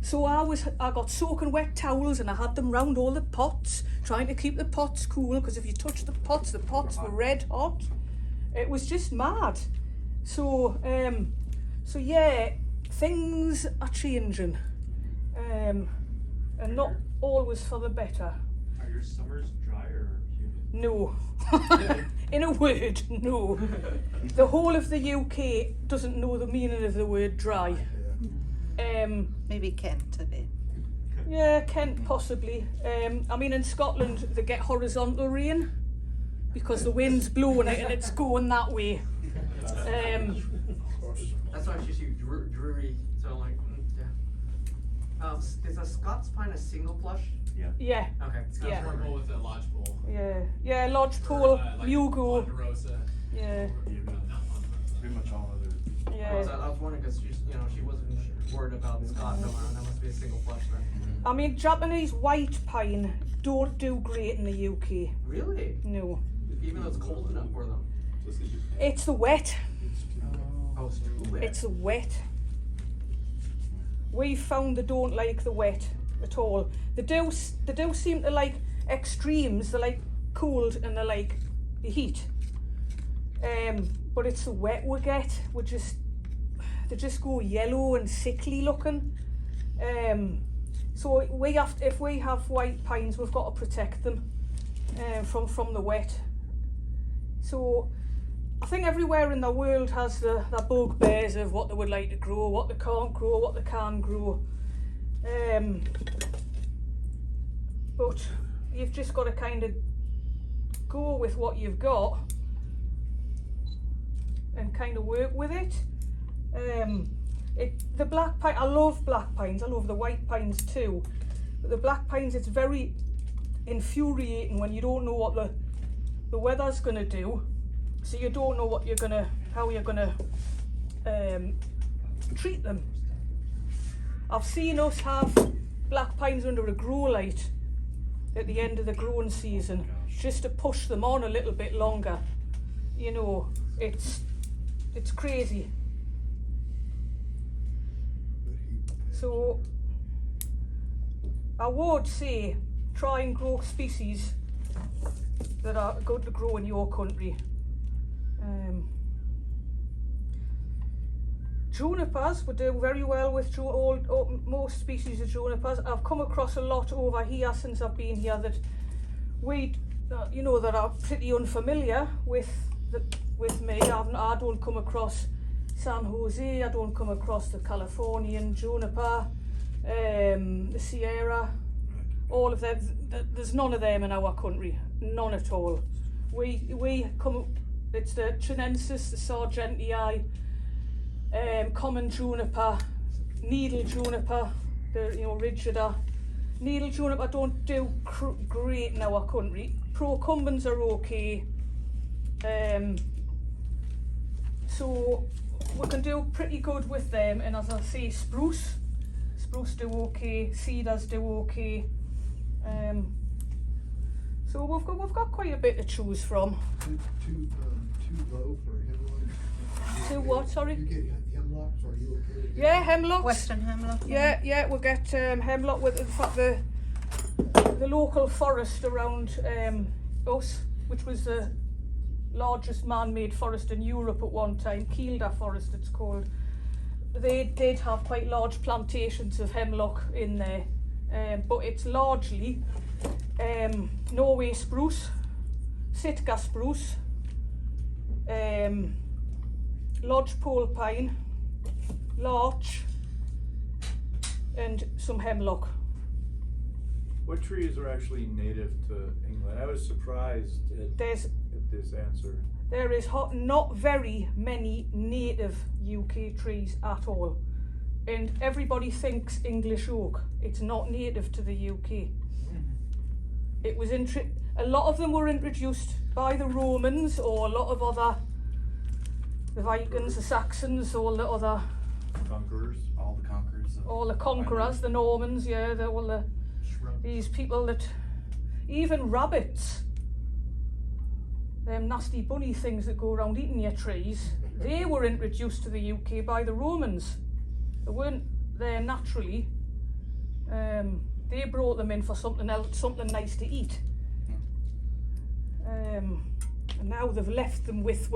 So I got soaking wet towels and I had them round all the pots, trying to keep the pots cool, because if you touch the pots were red hot. It was just mad. So yeah, things are changing, and not always for the better. Are your summers dry or humid? No. In a word, no. The whole of the UK doesn't know the meaning of the word dry. Maybe Kent a bit. Yeah, Kent possibly. I mean, in Scotland they get horizontal rain because the wind's blowing it and it's going that way. That's why she's dreary. So I'm like, yeah. Is a Scots pine a single flush? Yeah, Okay. Yeah. Purple with a lodgepole. yeah, lodgepole, Like Mugo, Ponderosa. yeah, Pretty much all other. I was yeah. wondering because she wasn't worried about Scott. No, that must be a single flush then. I mean, Japanese white pine don't do great in the UK. Really? No, Even though it's cold enough for them. it's the wet. Oh, it's too wet. It's the wet. we found they don't like the wet at all. They do seem to like extremes. They like cold and they like the heat. But it's the wet we get. They just go yellow and sickly looking. So if we have white pines, we've got to protect them from the wet. So I think everywhere in the world has the bugbears of what they would like to grow, what they can't grow, what they can grow. But you've just got to kind of go with what you've got and kind of work with it. The black pine, I love black pines, I love the white pines too. But the black pines, it's very infuriating when you don't know what the weather's going to do. So you don't know how you're gonna treat them. I've seen us have black pines under a grow light at the end of the growing season, just to push them on a little bit longer. You know, it's crazy. So I would say try and grow species that are good to grow in your country. Junipers would do very well with most species of junipers. I've come across a lot over here since I've been here that that are pretty unfamiliar with me. I don't come across San Jose, I don't come across the Californian juniper, the Sierra, all of them. There's none of them in our country, none at all. It's the Chinensis, the Sargentii, common juniper, needle juniper, the rigida. Needle juniper don't do great in our country. Procumbens are okay. So we can do pretty good with them, and as I say, spruce do okay, cedars do okay. So we've got quite a bit to choose from. Too low for hemlock? Too what, sorry? You get hemlocks, are you okay with that? Yeah, hemlocks. Western hemlock. Yeah, we'll get hemlock with, in fact, the local forest around us, which was the largest man-made forest in Europe at one time, Kielder Forest it's called. They did have quite large plantations of hemlock in there, but it's largely Norway spruce, Sitka spruce, lodgepole pine, larch, and some hemlock. What trees are actually native to England? I was surprised at this answer. There is not very many native UK trees at all. And everybody thinks English oak. It's not native to the UK. It was a lot of them were introduced by the Romans or a lot of the Vikings, the Saxons, all the other Conquerors. All the conquerors. The Normans, yeah, these people that, even rabbits, them nasty bunny things that go around eating your trees, they were introduced to the UK by the Romans. They weren't there naturally. They brought them in for something else, something nice to eat. And now they've left them with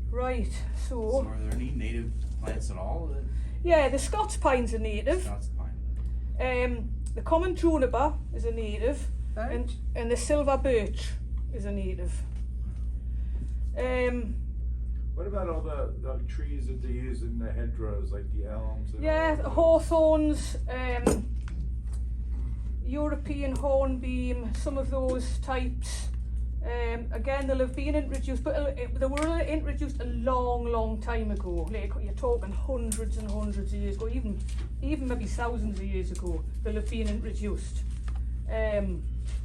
right. So are there any native plants at all? Yeah, the Scots pine's a native. Scots pine. The common juniper is a native, Birch? and the silver birch is a native. What about all the trees that they use in the hedgerows, like the elms? And Yeah, all of those? hawthorns, European hornbeam, some of those types. Again, they'll have been introduced, but they were introduced a long time ago. Like, you're talking hundreds and hundreds of years ago, even maybe thousands of years ago, they'll have been introduced.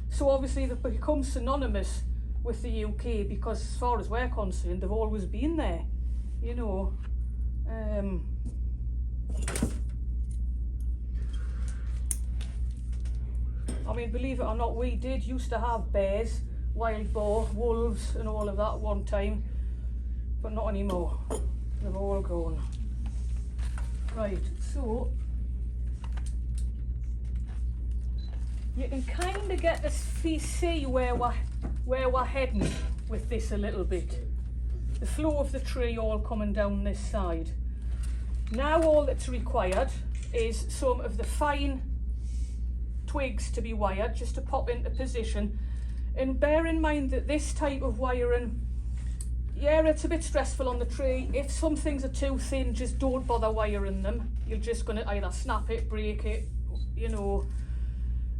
So obviously they've become synonymous with the UK because, as far as we're concerned, they've always been there, you know. I mean, believe it or not, we used to have bears, wild boar, wolves and all of that at one time, but not anymore. They've all gone. Right, so you can kind of get to see where we're heading with this a little bit. The flow of the tree all coming down this side. Now all that's required is some of the fine twigs to be wired, just to pop into position. And bear in mind that this type of wiring, yeah, it's a bit stressful on the tree. If some things are too thin, just don't bother wiring them. You're just going to either snap it, break it, you know.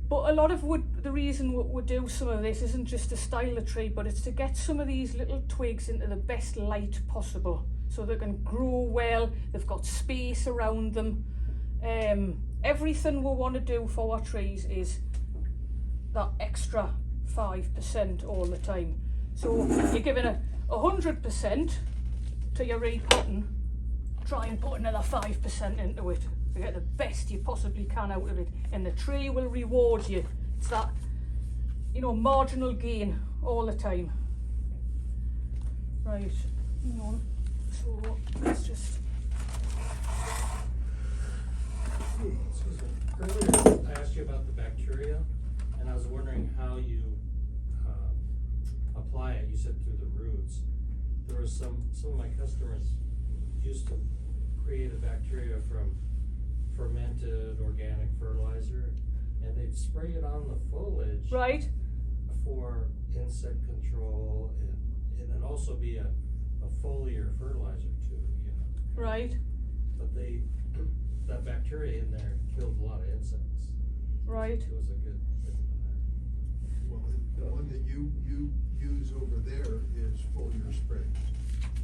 But a lot of the reason we do some of this isn't just to style the tree, but it's to get some of these little twigs into the best light possible, so they can grow well, they've got space around them. Everything we want to do for our trees is that extra 5% all the time. So you're giving 100% to your repotting, try and put another 5% into it to get the best you possibly can out of it, and the tree will reward you. It's that, you know, marginal gain all the time. Right, hang on. So let's just. Earlier, I asked you about the bacteria, and I was wondering how you apply it. You said through the roots. There was some of my customers used to create a bacteria from fermented organic fertilizer, and they'd spray it on the foliage. Right. For insect control, and it'd also be a foliar fertilizer too, you know. Right. But that bacteria in there killed a lot of insects. Right. It was a good thing. Well, the one that you use over there is foliar spray,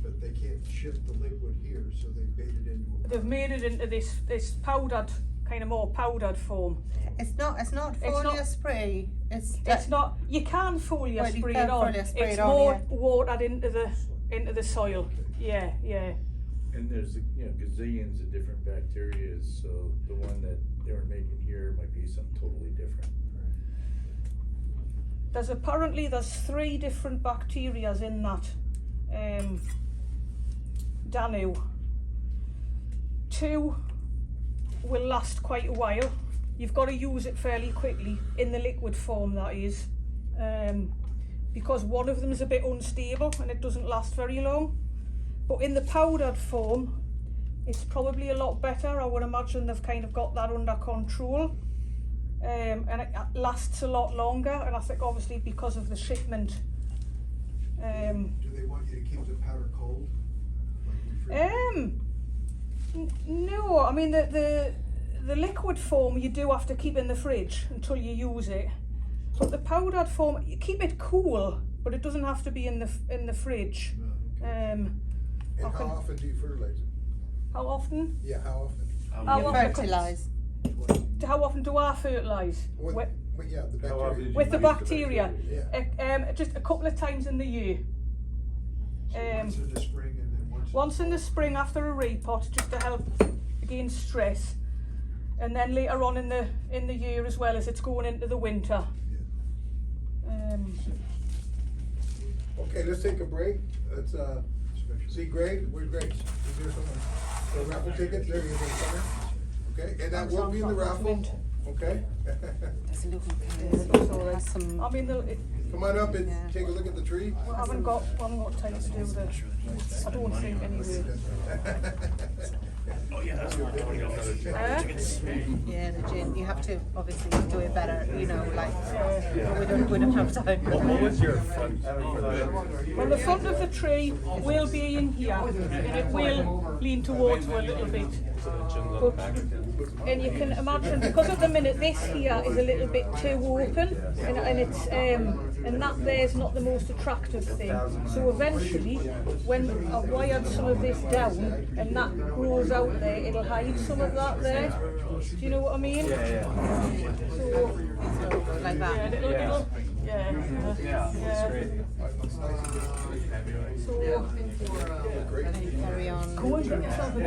but they can't ship the liquid here, so they made it into a. They've made it into this powdered, kind of more powdered form. It's not foliar spray. It's not. You can foliar Well, you spray can it on. foliar spray It's it on, more yeah. watered into the soil. Yeah, yeah. And there's, you know, gazillions of different bacterias, so the one that they were making here might be something totally different. There's 3 different bacterias in that Danu. 2 will last quite a while. You've got to use it fairly quickly, in the liquid form that is, because one of them is a bit unstable and it doesn't last very long. But in the powdered form, it's probably a lot better. I would imagine they've kind of got that under control, and it lasts a lot longer. And I think obviously because of the shipment. Do they want you to keep the powder cold? No, I mean the liquid form you do have to keep in the fridge until you use it. But the powdered form, you keep it cool, but it doesn't have to be in the fridge. No, okay. And how often do you fertilize it? How often? Yeah, how often? How often? Fertilize. How often do I fertilise? What, yeah, the How often bacteria. do you With the use bacteria? Yeah. Just a couple of times in the year. So once in the spring and then Once in the spring after a repot, just to help against stress, and then later on in the year as well, as it's going into the winter. Okay, let's take a break. Let's see Greg. Where's Greg? Is there some raffle tickets? There he is in the center. Okay, and that will be in the raffle. Okay. I mean, Come on up and take a look at the tree. I haven't got time to do the. I don't think anyway. Oh yeah, that's what Yeah, the gin. You have to obviously do it better. You know, like we don't have time. What was your front? Well, the front of the tree will be in here, and it will lean towards you a little bit. And you can imagine, because at the minute this here is a little bit too open, and it's and that there's not the most attractive thing. So eventually, when I've wired some of this down and that grows out there, it'll hide some of that there. Do you know what I mean? So Like that. it'll So Carry on. go and get yourself a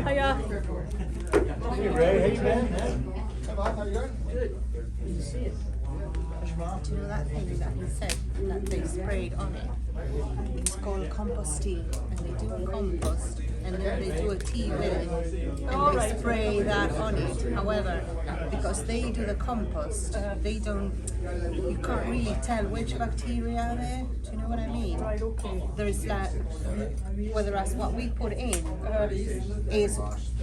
Hiya. Hey Ray, how you been? How you doing? Good. Good to see you. Do you know that thing that he said that they sprayed on it? It's called composting, and they do a compost, and then they do a tea with it, and they spray that on it. However, because they do the compost, they don't, you can't really tell which bacteria are there. Do you know what I mean? Right, okay. There is like, whereas what we put in is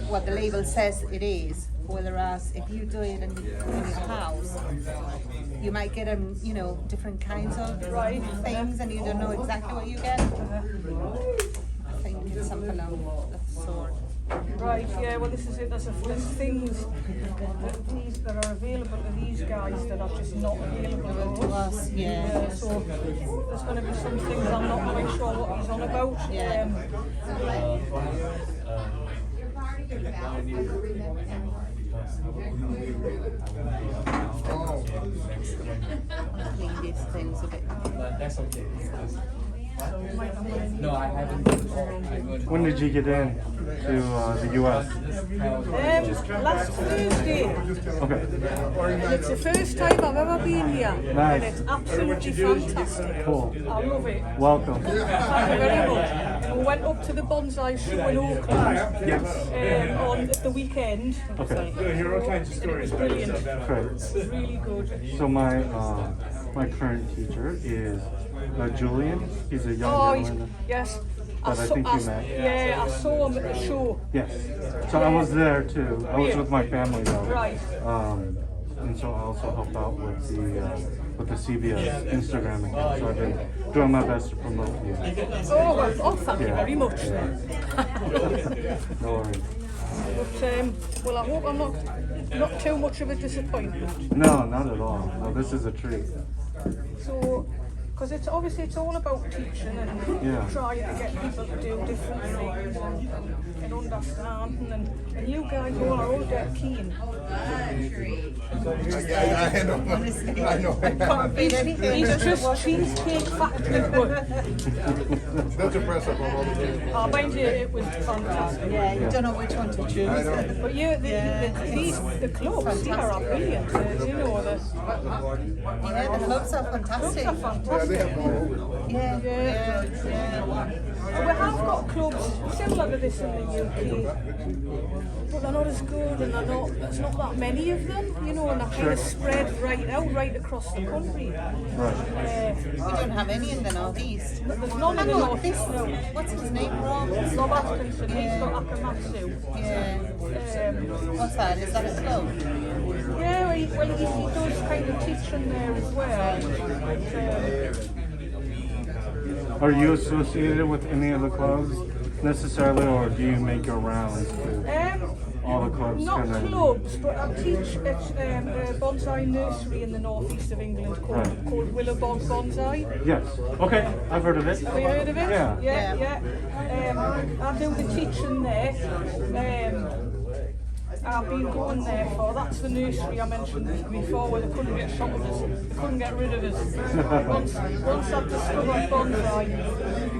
what the label says it is. Whereas if you do it in your house, you might get you know, different kinds of things, and you don't know exactly what you get. I think it's something of that sort. Right, yeah, well this is it, there's things that are available to these guys that are just not available To us, yeah. So there's going to be some things I'm not quite sure what he's on about. Yeah. I think these things a bit. That's okay. No, I haven't. When did you get in to the U.S.? Last Thursday. Okay. And it's the first time I've ever been here. Nice. And it's absolutely fantastic. Cool. I love it. Welcome. Thank you very much. We went up to the Bonsai show in Auckland Yes. on the weekend. Okay. You hear all kinds of It stories was about brilliant. it. Great. It was really good. So my current teacher is Julian. He's a young Oh, gentleman. yes. But I think you met. Yeah, I saw him at the show. Yes. So I was there too. I was with my family though. Right. And so I also help out with the CBS Instagram account. So I've been doing my best to promote you. Oh, well, thank you very much. No worries. But, well, I hope I'm not too much of a disappointment. No, not at all. No, this is a treat. So, because it's obviously it's all about teaching and trying to get people to do different things and understand, and you guys all are all dead keen. I know. He's just cheesecake factory good. That's impressive on all the things. Oh, mind you, it was fantastic. Yeah, you don't know which one to choose. I know. But the clubs here are brilliant. You know the Yeah, the clubs are fantastic. clubs are fantastic. They have them all over. Yeah, yeah, We have got clubs similar to this in the UK, but they're not as good, and there's not that many of them, you know, and they're kind of spread right across the country. We don't have any in the northeast. There's none in the Hang on, north. this, No. what's his name, Rob? Rob Atkinson, he's got Akamatsu. Yeah. What's that? Is that a club? Yeah, he does kind of teaching there as well. Are you associated with any of the clubs necessarily, or do you make your rounds to all the clubs? Not kind of? clubs, but I teach at a bonsai nursery in the northeast of England called Willowbog Bonsai. Yes. Okay, I've heard of it. Have you heard of it? Yeah. Yeah. I do the teaching there. I've been going there for, that's the nursery I mentioned before, where they couldn't get shot of us, they couldn't get rid of us. Once I discovered bonsai,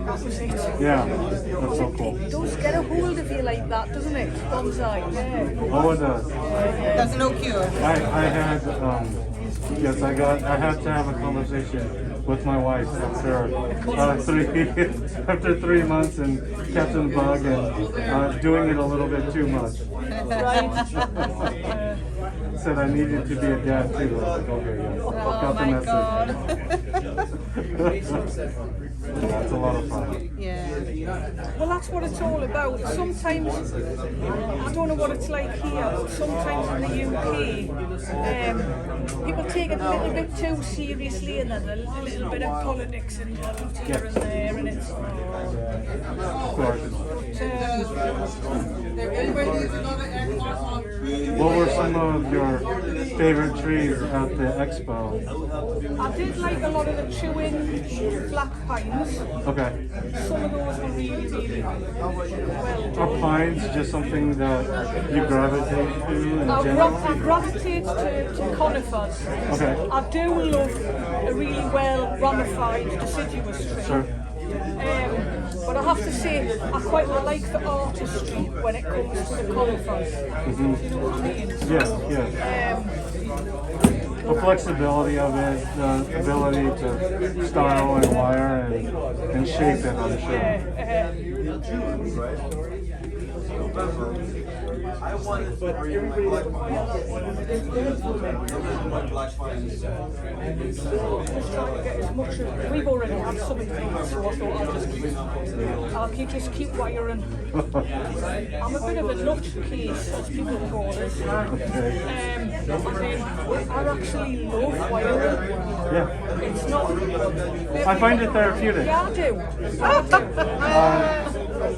that was it. Yeah, that's so cool. It does get a hold of you like that, doesn't it? Bonsai, yeah. Oh, it does. There's no cure. I had yes, I had to have a conversation with my wife after 3 months and catching the bug and doing it a little bit too much. Right. Said I needed to be a dad too. I was like, okay, yeah. Oh Got the my message. God. That's a lot of fun. Yeah. Well, that's what it's all about. Sometimes, I don't know what it's like here, but sometimes in the UK, people take it a little bit too seriously, and there's a little bit of politics involved here and there, and it's... Of course. What were some of your favorite trees at the expo? I did like a lot of the chewing black pines. Okay. Some of those were really well done. Are pines just something that you gravitate to in I general? gravitate to conifers. Okay. I do love a really well ramified deciduous tree. Sure. But I have to say, I quite like the artistry when it comes to the conifers. You know what I mean? Yes, yes. the flexibility of it, the ability to style and wire and shape it, I'm sure. I wanted to bring my black Just trying to get as much as we've already had some of these, so I thought I'll just keep wiring. I'm a bit of a nutcase, as people call it. I actually love wiring. Yeah. It's not. I find it therapeutic. Yeah, I do.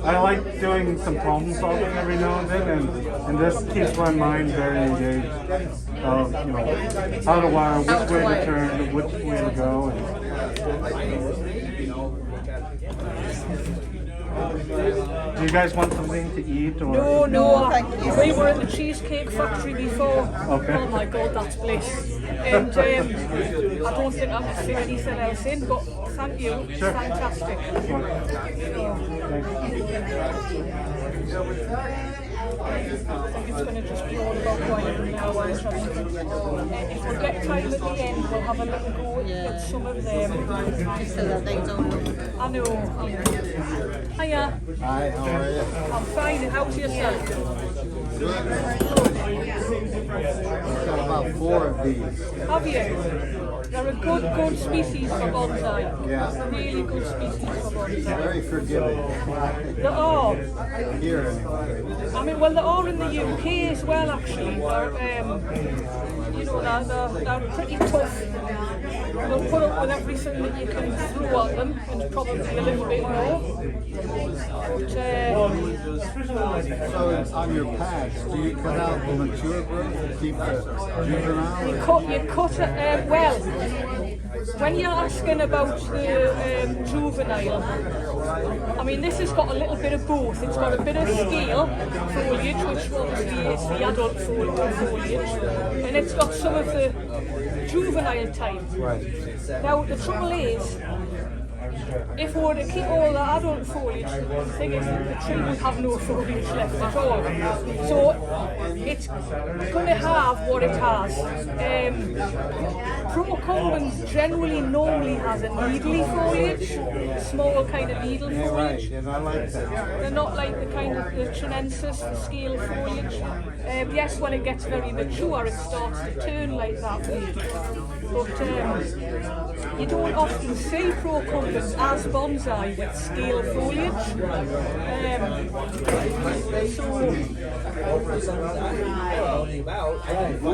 I like doing some problem solving every now and then, and this keeps my mind very engaged of, you know, how to wire, which way to turn, which way to go. Do you guys want something to eat? Or? No, we were at the Cheesecake Factory before. Okay. Oh my God, that's bliss. And I don't think I could fit anything else in, but thank you, it's Sure. fantastic. I think it's going to just be all about wiring now. If we get time at the end, we'll have a little go at some of them. So that they don't. I know. Hiya. Hi, how are you? I'm fine. How's yourself? I've got about 4 of these. Have you? They're a good species for bonsai. Yeah. Really good species for bonsai. Very forgiving. They are. Here anyway. I mean, well, they are in the UK as well, actually. They're, you know, they're pretty tough. They'll put up with everything that you can throw at them, and probably a little bit more. But, So on your pads, do you cut out the mature growth and keep the juvenile? you cut it, well, when you're asking about the juvenile, I mean, this has got a little bit of both. It's got a bit of scale foliage, which obviously is the adult foliage, and it's got some of the juvenile type. Right. Now, the trouble is, if we were to keep all the adult foliage, the thing is that the tree would have no foliage left at all. So it's going to have what it has. Procumbens generally normally has a needly foliage, small kind of needle Yeah, right. foliage. And I like that. They're not like the kind of the chinensis, the scale foliage. Yes, when it gets very mature, it starts to turn like that. But you don't often see procumbens as bonsai with scale foliage.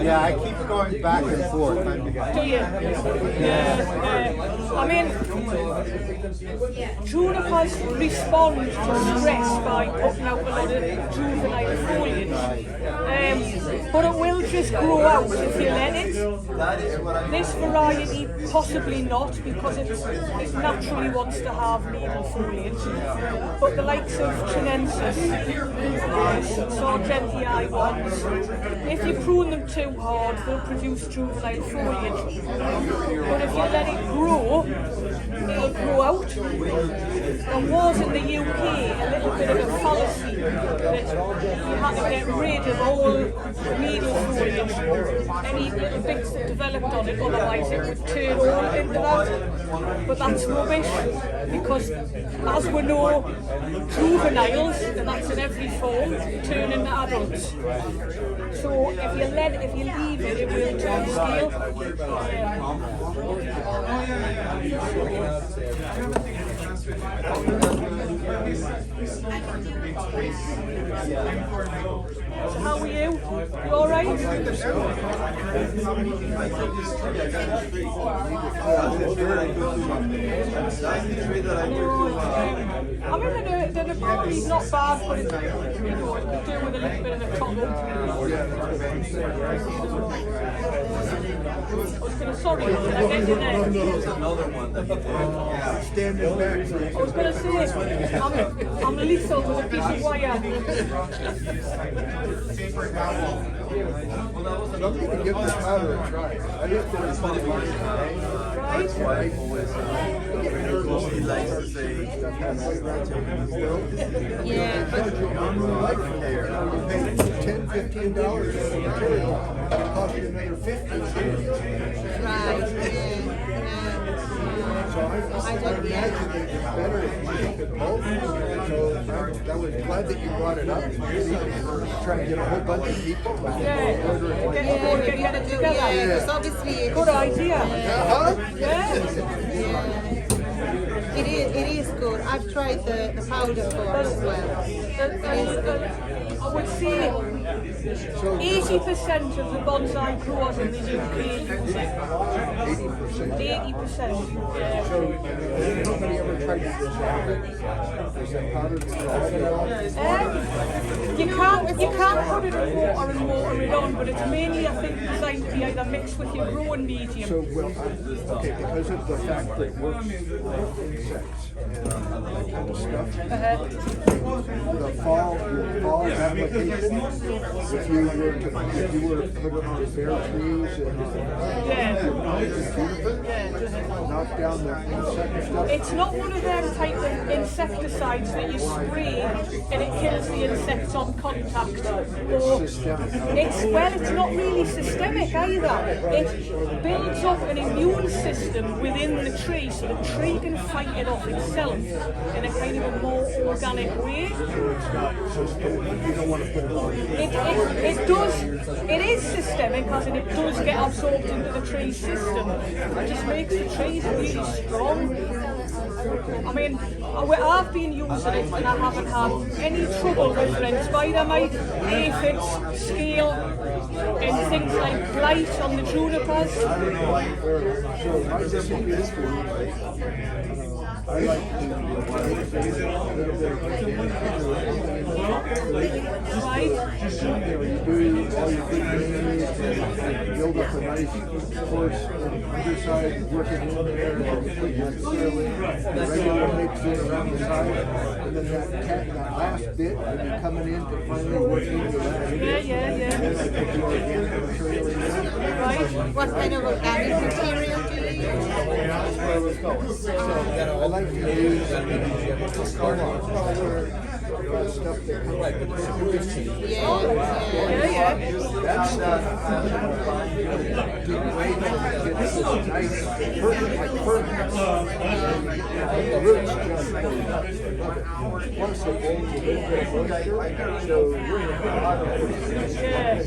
Yeah, I keep going back and forth. Do you? Yeah. I mean, junipers respond to stress by putting out a lot of juvenile foliage. But it will just grow out if you let it. This variety possibly not, because it naturally wants to have needle foliage. But the likes of chinensis, sargentii ones, if you prune them too hard, they'll produce juvenile foliage. But if you let it grow, it'll grow out. There was in the UK a little bit of a fallacy that you had to get rid of all needle foliage, any little bits that developed on it, otherwise it would turn all into that. But that's rubbish, because as we know, juveniles, and that's in every form, turn into adults. So if you leave it, it will turn scale. So how are you? You alright? I mean, the quality's not bad, but it's, you know, it could do with a little bit of a toggle. I was going to, sorry, I get you there. Another one that you did. Standing back. I was going to say, I'm lethal with a piece of wire. I'm going to give this powder a try. I looked at it funny. Right? He likes to say, Yeah. $10-15 for the material, it costs you another $50. Right, So I imagine that it's better if you keep it both. So I was glad that you brought it up. Trying to get a whole bunch of people. Yeah. Order it like Get that. it together. Yeah, because obviously it's, Good idea. Huh? Yeah. it is good. I've tried the powder form as well. I would say 80% of the bonsai growers in the UK use it. 80%. So nobody ever tried to is that powder You can't put it in water and water it on, but it's mainly, I think, designed to be either mixed with your growing medium. So, well, okay, because of the fact that it works with insects and that kind of stuff, the fall application, if you were to put it on bare trees and juniper, knock down the insect stuff. It's not one of them type of insecticides that you spray and it kills the insects on contact. Or it's not really systemic either. It builds up an immune system within the tree so the tree can fight it off itself in a kind of a more organic way. So it's not systemic. You don't want to put it on. It is systemic because it does get absorbed into the tree system. It just makes the trees really strong. I mean, I've been using it and I haven't had any trouble with spider mite, aphids, scale, and things like blight on the junipers. So my recipe is for I like to a little bit of Right. you do all your good things and build up a nice course on the underside, work it in there, and you put your soil in, the regular mix in around the side, and then that last bit, when you're coming in to finally work into that. Yeah. And then I put your organic material in there. Right. what kind of organic material do you use? So I like to use stuff that comes with the Yeah. That's the way that it gets this nice perfect the roots just love it. Once they go into the moisture, so we're in a lot of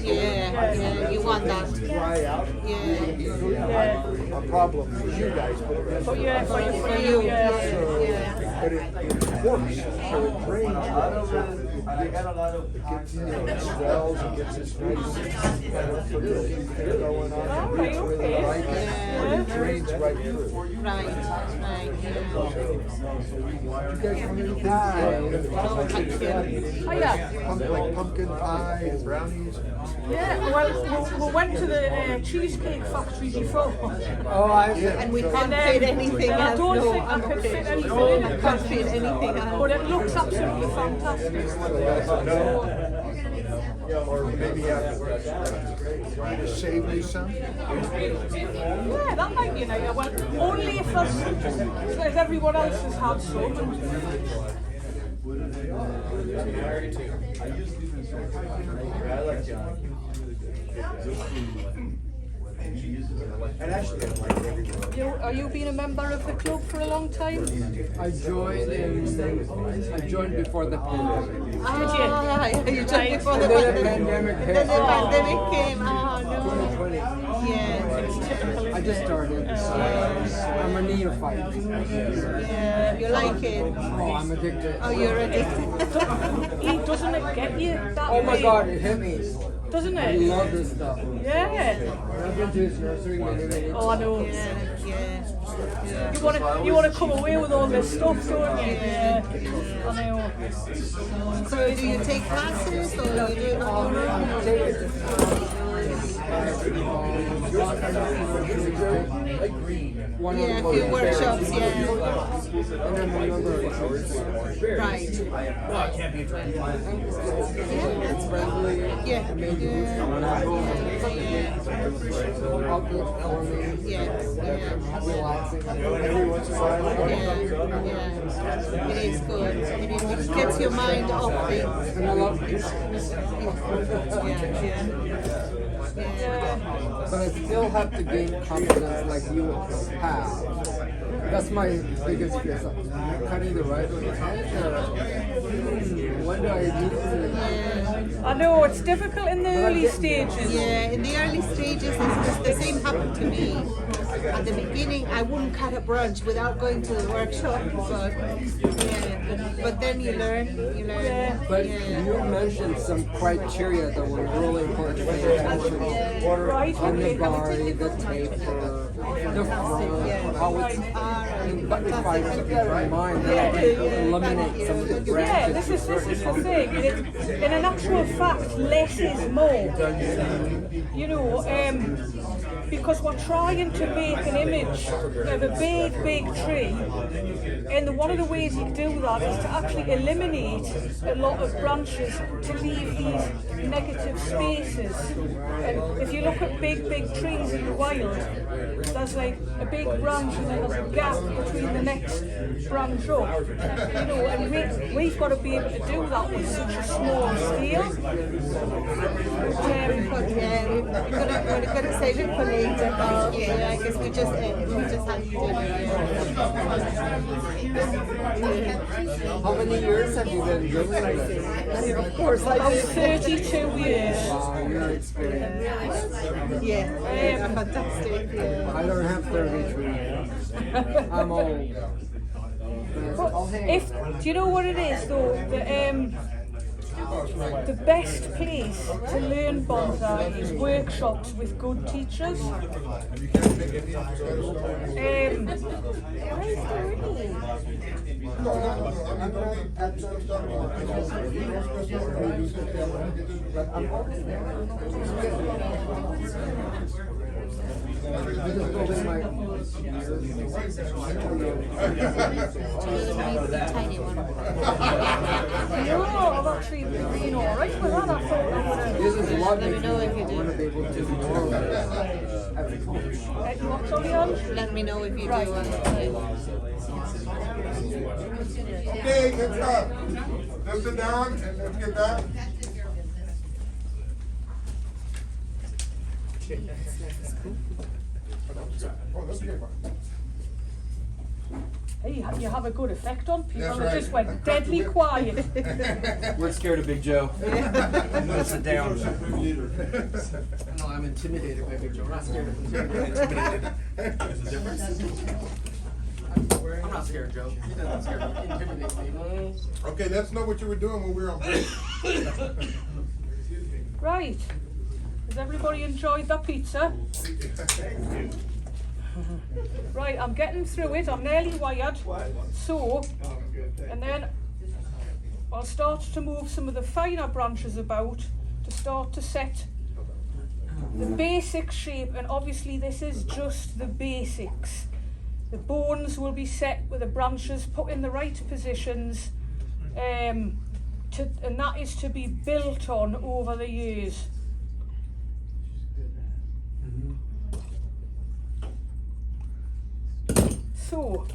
Yeah, you want that. dry out. Yeah. A problem for you guys, but For you, yeah. but it works, so it drains it gets, it swells and gets this nice fertility going on. The roots really like it, but it drains right through. Right. You guys want anything? Yeah. Like pumpkin pie and brownies? Yeah, well, we went to the cheesecake factory before. And we can't fit anything And I else. don't No, think I could fit anything in I it. can't fit anything else. But it looks absolutely fantastic. Or maybe afterwards, to save me some? Yeah, that might be an idea. Well, only if everyone else has had some. I like John. And actually, I like everyone. Are you been a member of the club for a long time? I joined before the pandemic. You joined before the And then the pandemic And hit. then the pandemic came. Oh no. 2020. Yeah. I just started. I'm a neophyte. Yeah. You like it? Oh, I'm addicted. Oh, you're addicted. Doesn't it get you that Oh my way? God, it hit me. Doesn't I it? love this stuff. Yeah. I've been to this nursery many Oh, I know. Yeah. You want to come away with all this stuff, don't you? Yeah. I know. So do you take classes or you do it on your own? One Yeah, a few workshops, yeah. And then another. Right. No, I can't be a It's friendly. Yeah. Amazing. When I go outlet for me. Relaxing. Every once in a while. It is good. It gets your mind off things. And I love it. But I still have to gain confidence like you have. That's my biggest fear. So, cutting the right on the edge, when do I need to? I know it's difficult in the early stages. Yeah, in the early stages, the same happened to me. At the beginning, I wouldn't cut a branch without going to the workshop, but then you learn. But you mentioned some criteria that were really important to pay attention to. Right, On the okay. body, the taper, the front, how it's. But if I keep that in mind, then I can eliminate some of the Yeah, branches. this is the thing. In an actual fact, less is more. You know, because we're trying to make an image of a big tree, and one of the ways you do that is to actually eliminate a lot of branches to leave these negative spaces. And if you look at big trees in the wild, there's like a big branch and then there's a gap between the next branch up. You know, and we've got to be able to do that with such a small scale. We're gonna save it for later. I guess we just have to do it. How many years have you been doing this? Of course, I About did. 32 years. Wow, you're experienced. Yeah, fantastic. Yeah. I don't have 33. I'm old. But do you know what it is though? The best place to learn bonsai is workshops with good teachers. Tiny one. No, I've actually been alright with that. I thought I would have. This is lovely. Let me know if you do. I want to be able to do more of this. What's on the end? Let me know if you do. Okay, good stuff. Let's sit down and let's get back. Oh, that's a good one. Hey, you have a good effect on people. That's They right. just went deadly quiet. We're scared of Big Joe. I'm gonna sit down. No, I'm intimidated by Big Joe. I'm not scared of intimidated. There's a difference? I'm not scared, Joe. He doesn't scare me. Intimidate me. Okay, let's know what you were doing when we were on break. Right. Has everybody enjoyed that pizza? Right, I'm getting through it. I'm nearly wired. So, and then I'll start to move some of the finer branches about to start to set the basic shape. And obviously this is just the basics. The bones will be set with the branches put in the right positions, and that is to be built on over the years. So,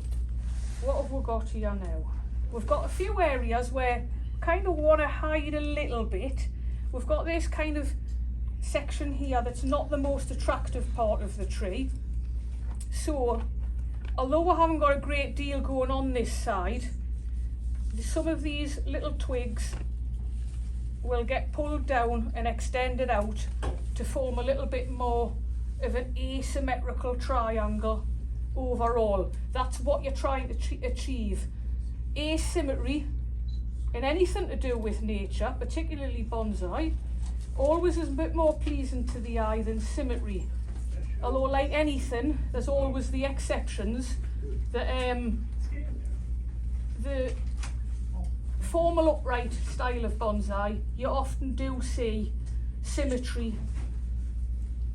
what have we got here now? We've got a few areas where we kind of want to hide a little bit. We've got this kind of section here that's not the most attractive part of the tree. So, although we haven't got a great deal going on this side, some of these little twigs will get pulled down and extended out to form a little bit more of an asymmetrical triangle overall. That's what you're trying to achieve. Asymmetry in anything to do with nature, particularly bonsai, always is a bit more pleasing to the eye than symmetry. Although, like anything, there's always the exceptions. The formal upright style of bonsai, you often do see symmetry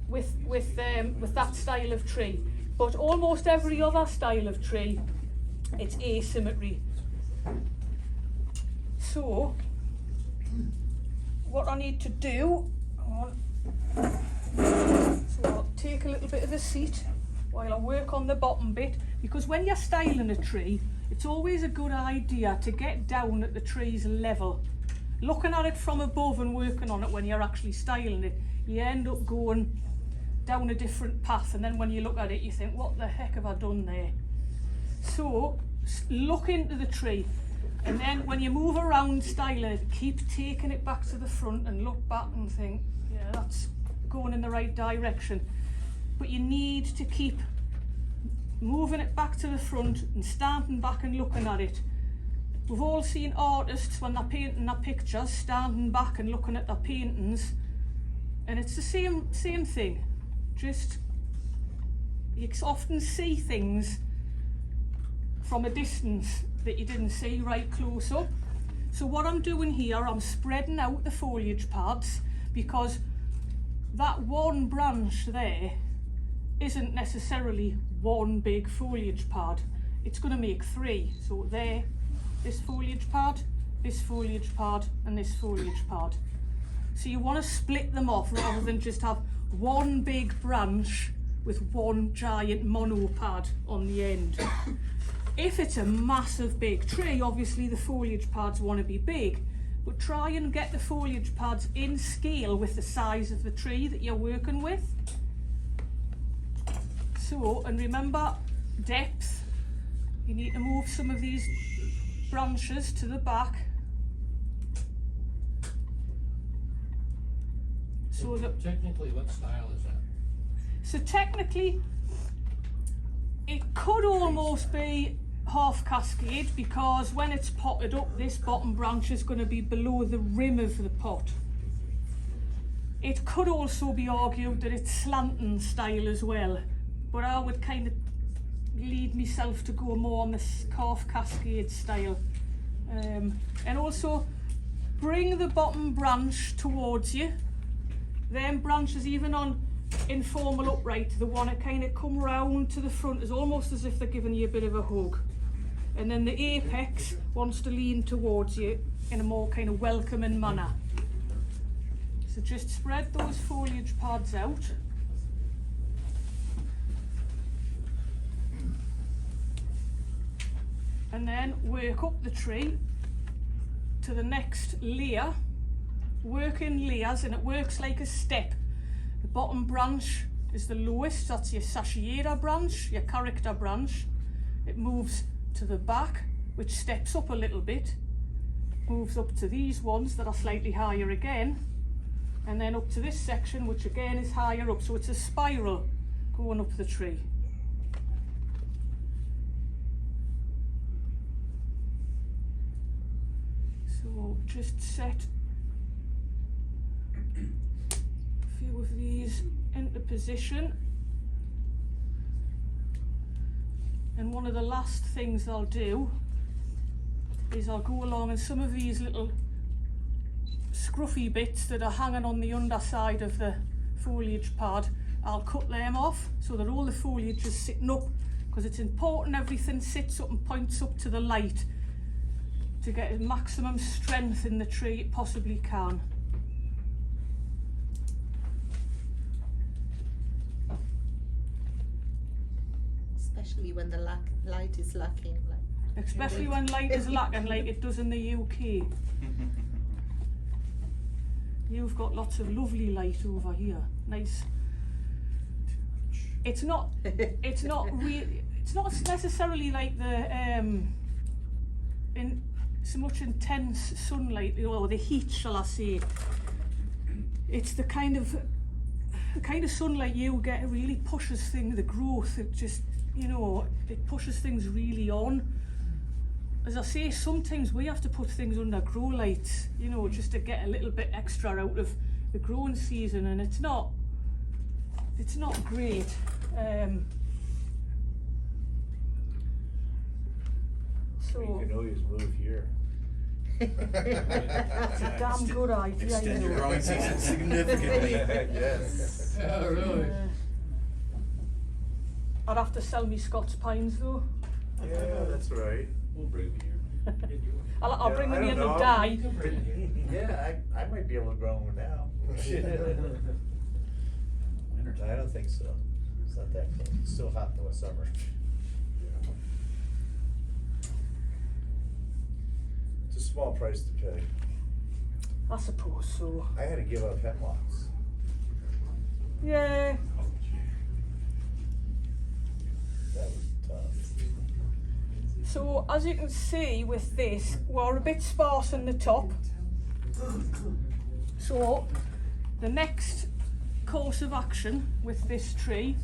with that style of tree. But almost every other style of tree, it's asymmetry. So, what I need to do, so I'll take a little bit of the seat while I work on the bottom bit, because when you're styling a tree, it's always a good idea to get down at the tree's level. Looking at it from above and working on it when you're actually styling it, you end up going down a different path, and then when you look at it you think, what the heck have I done there? So look into the tree, and then when you move around styling it, keep taking it back to the front and look back and think, yeah, that's going in the right direction. But you need to keep moving it back to the front and standing back and looking at it. We've all seen artists when they're painting their pictures, standing back and looking at their paintings, and it's the same thing. Just, you often see things from a distance that you didn't see right close up. So what I'm doing here, I'm spreading out the foliage pads, because that one branch there isn't necessarily one big foliage pad. It's going to make three. So there, this foliage pad, this foliage pad, and this foliage pad. So you want to split them off rather than just have one big branch with one giant monopad on the end. If it's a massive big tree, obviously the foliage pads want to be big, but try and get the foliage pads in scale with the size of the tree that you're working with. So, and remember depth, you need to move some of these branches to the back. So that, technically, what style is that? so technically, it could almost be half cascade, because when it's potted up, this bottom branch is going to be below the rim of the pot. It could also be argued that it's slanting style as well, but I would kind of lead myself to go more on the half cascade style. And also bring the bottom branch towards you. Them branches, even on informal upright, they want to kind of come round to the front, as almost as if they're giving you a bit of a hug. And then the apex wants to lean towards you in a more kind of welcoming manner. So just spread those foliage pads out. And then work up the tree to the next layer. Work in layers, and it works like a step. The bottom branch is the lowest, that's your sashiera branch, your character branch. It moves to the back, which steps up a little bit, moves up to these ones that are slightly higher again, and then up to this section, which again is higher up. So it's a spiral going up the tree. So just set a few of these into position. And one of the last things I'll do is I'll go along, and some of these little scruffy bits that are hanging on the underside of the foliage pad, I'll cut them off so that all the foliage is sitting up, because it's important everything sits up and points up to the light to get as maximum strength in the tree it possibly can. Especially when the light is lacking. Like, especially when light is lacking, like it does in the UK. You've got lots of lovely light over here. Nice. It's not necessarily like the in so much intense sunlight, or the heat, shall I say. It's the kind of sunlight you get really pushes things, the growth. It just, you know, it pushes things really on. As I say, sometimes we have to put things under grow lights, you know, just to get a little bit extra out of the growing season, and it's not great. So You can always move here. it's a damn good idea. Extend you your know. growing season significantly. Yes. Oh, really? I'd have to sell me Scots pines though. Yeah, that's right. We'll bring it here. I'll Yeah, bring them I here don't to know. die. You can bring it here. Yeah, I might be able to grow one now. I don't think so. It's not that close. It's still hot in the summer. It's a small price to pay. I suppose so. I had to give up hemlocks. Yeah. That was tough. So as you can see with this, we're a bit sparse in the top. So the next course of action with this tree,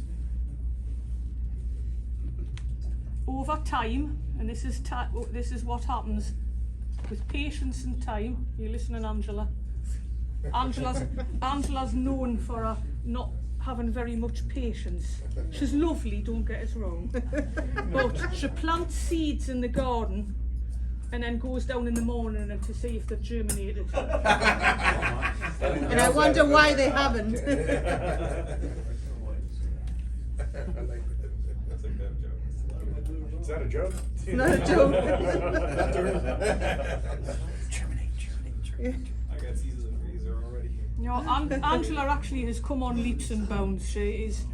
over time, and this is what happens with patience and time. You listening, Angela? Angela's known for not having very much patience. She's lovely, don't get us wrong, but she plants seeds in the garden and then goes down in the morning and to see if they've germinated. And I wonder why they haven't. Is that a joke? Not a joke. I got seasons of freezer already. You know, Angela actually has come on leaps and bounds. She is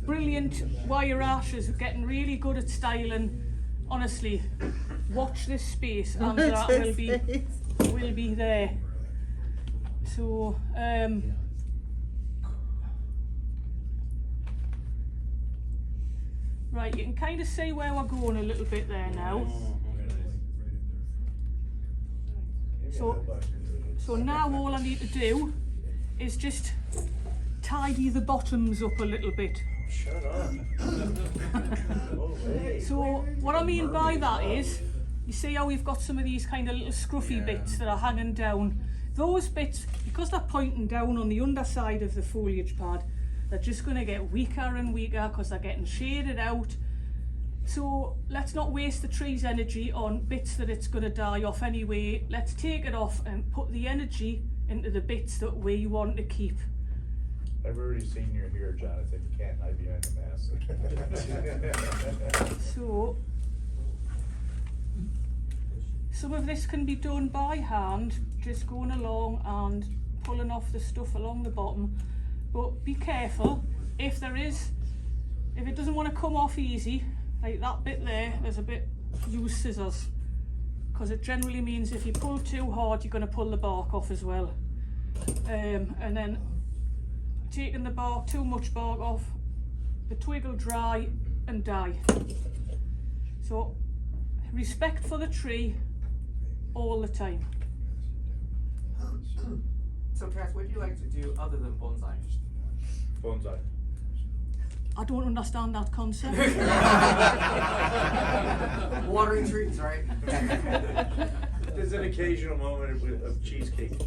brilliant wire ash, is getting really good at styling. Honestly, watch this space. Angela will be there. So right, you can kind of see where we're going a little bit there now. So now all I need to do is just tidy the bottoms up a little bit. Shut up. So what I mean by that is, you see how we've got some of these kind of little scruffy bits that are hanging down. Those bits, because they're pointing down on the underside of the foliage pad, they're just going to get weaker and weaker because they're getting shaded out. So let's not waste the tree's energy on bits that it's going to die off anyway. Let's take it off and put the energy into the bits that we want to keep. I've already seen you here, Jonathan. You can't hide behind the mask. So some of this can be done by hand, just going along and pulling off the stuff along the bottom. But be careful, if it doesn't want to come off easy, like that bit there's a bit, use scissors. Because it generally means if you pull too hard, you're going to pull the bark off as well. And then taking the bark, too much bark off, the twig will dry and die. So respect for the tree all the time. So Cass, what do you like to do other than bonsai? Bonsai. I don't understand that concept. Watering trees, right? There's an occasional moment of cheesecake.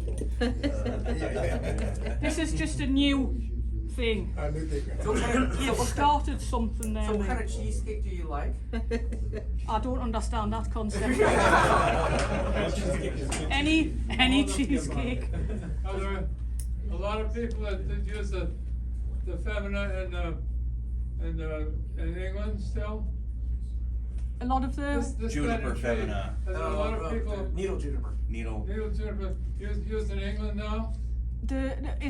This is just a new thing. A new thing. You've started something there. So what mate. kind of cheesecake do you like? I don't understand that concept. any cheesecake. Are there a lot of people that use the femina in England still? A lot of the This Juniper kind of tree, femina. is there a lot of people Needle juniper. Needle. juniper used in England now?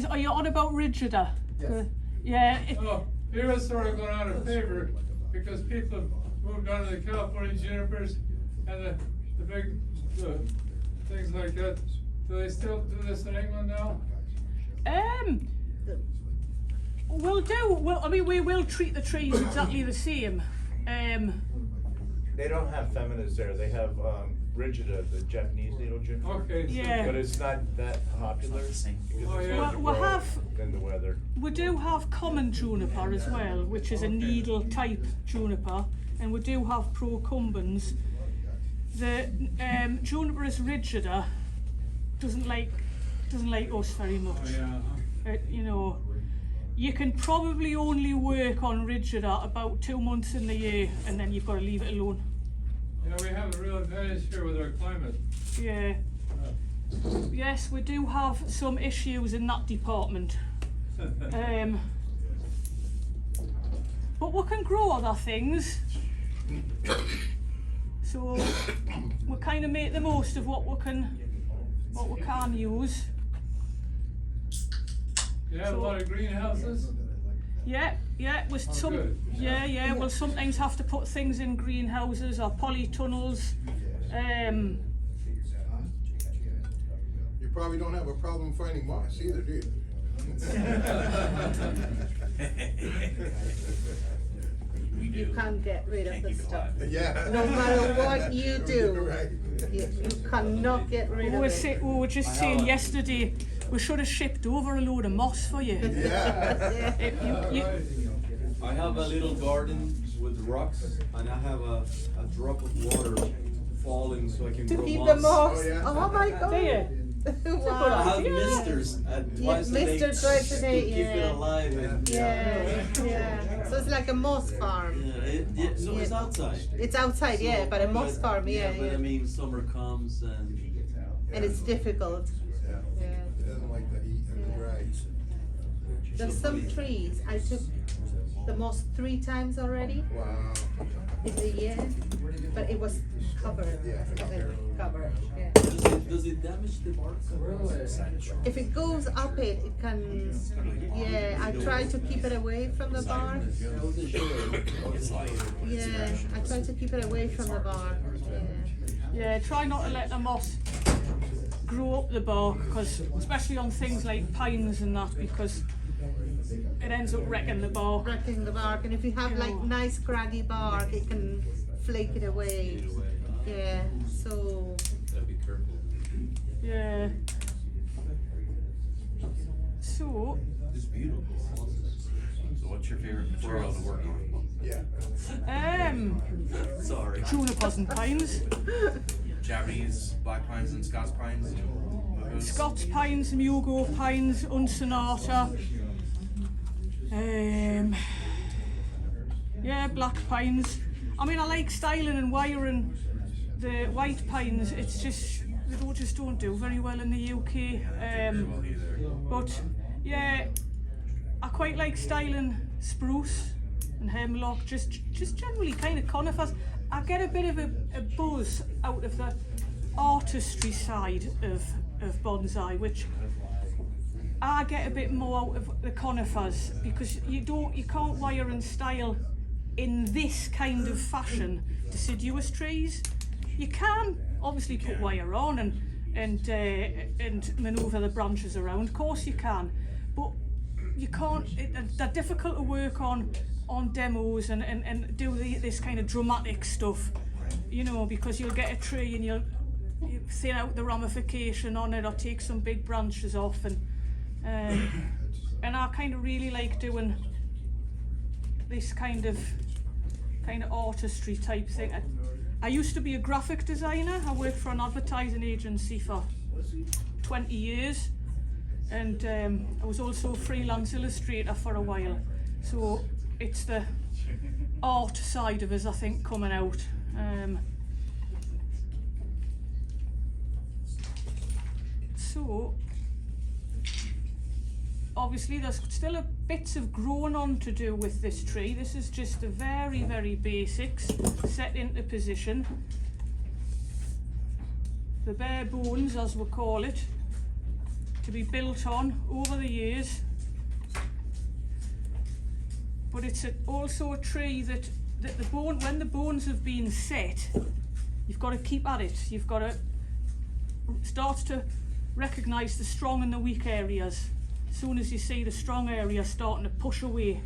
Are you on about rigida? Yes. Yeah. Oh, here is sort of going out of favor because people have moved on to the California junipers and the big things like that. Do they still do this in England now? We will treat the trees exactly the same. They don't have feminas there. They have rigida, the Japanese needle juniper. Okay. So Yeah. But it's not that popular because Oh, it's yeah. hard to We grow have- in the weather. We do have common juniper as well, which is a needle type juniper, and we do have procumbens. The Juniperus rigida doesn't like us very much. Oh, yeah. You know, you can probably only work on rigida about 2 months in the year, and then you've got to leave it alone. Yeah, we have a real advantage here with our climate. Yeah. Yes, we do have some issues in that department. But we can grow other things. So we kind of make the most of what we can what we can use. You have a lot of greenhouses? Yeah, with Oh, some, good. yeah, we'll sometimes have to put things in greenhouses or polytunnels. You probably don't have a problem finding moss either, do you? We do. You can't get rid of Can't the keep it stuff. alive. Yeah. No matter what you do, Right. you cannot get rid We of were, it. we were just saying yesterday, we should have shipped over a load of moss for you. Yeah. I have a little garden with rocks, and I have a drop of water falling so I can To grow keep moss. the moss. Oh, yeah. Oh my God. Do you? Wow. I have Yeah. misters twice a day mister twice a day, to keep it yeah. alive. And, Yeah. So it's like a moss farm. so it's outside. It's outside, yeah, but a moss farm, yeah, But yeah. I mean, summer comes and And it's difficult. Yeah. Yeah. It doesn't like the heat and the dry. There's some trees, I took the moss 3 times already Wow. in the year, but it was covered. Yeah. Covered, yeah. does it damage the bark? If it goes up it can, yeah, I try to keep it away from the bark. I wasn't sure. It's like, Yeah, I try to keep it away from the bark, yeah. Yeah, try not to let the moss grow up the bark, because especially on things like pines and that, because it ends up wrecking the bark. Wrecking the bark, and if you have like nice craggy bark, it can flake it away. Yeah, so Gotta be careful. Yeah. So, it's beautiful. So what's your favorite material to work on? Yeah. Sorry. junipers and pines. Japanese black pines and Scots pines? Scots pines, Mugo pines, Unsonata. Yeah, black pines. I mean, I like styling and wiring the white pines. It's just, they don't do very well in the UK. But yeah, I quite like styling spruce and hemlock, just generally kind of conifers. I get a bit of a buzz out of the artistry side of bonsai, which I get a bit more out of the conifers, because you can't wire and style in this kind of fashion deciduous trees. You can obviously put wire on and manoeuvre the branches around, of course you can, but you can't, they're difficult to work on demos and do this kind of dramatic stuff, you know, because you'll get a tree and you thin out the ramification on it or take some big branches off, and I kind of really like doing this kind of artistry type thing. I used to be a graphic designer. I worked for an advertising agency for 20 years, and I was also a freelance illustrator for a while. So it's the art side of us, I think, coming out. So obviously there's still a bits of growing on to do with this tree. This is just the very, very basics, set into position. The bare bones, as we call it, to be built on over the years. But it's also a tree that when the bones have been set, you've got to keep at it. You've got to start to recognise the strong and the weak areas. As soon as you see the strong areas starting to push away,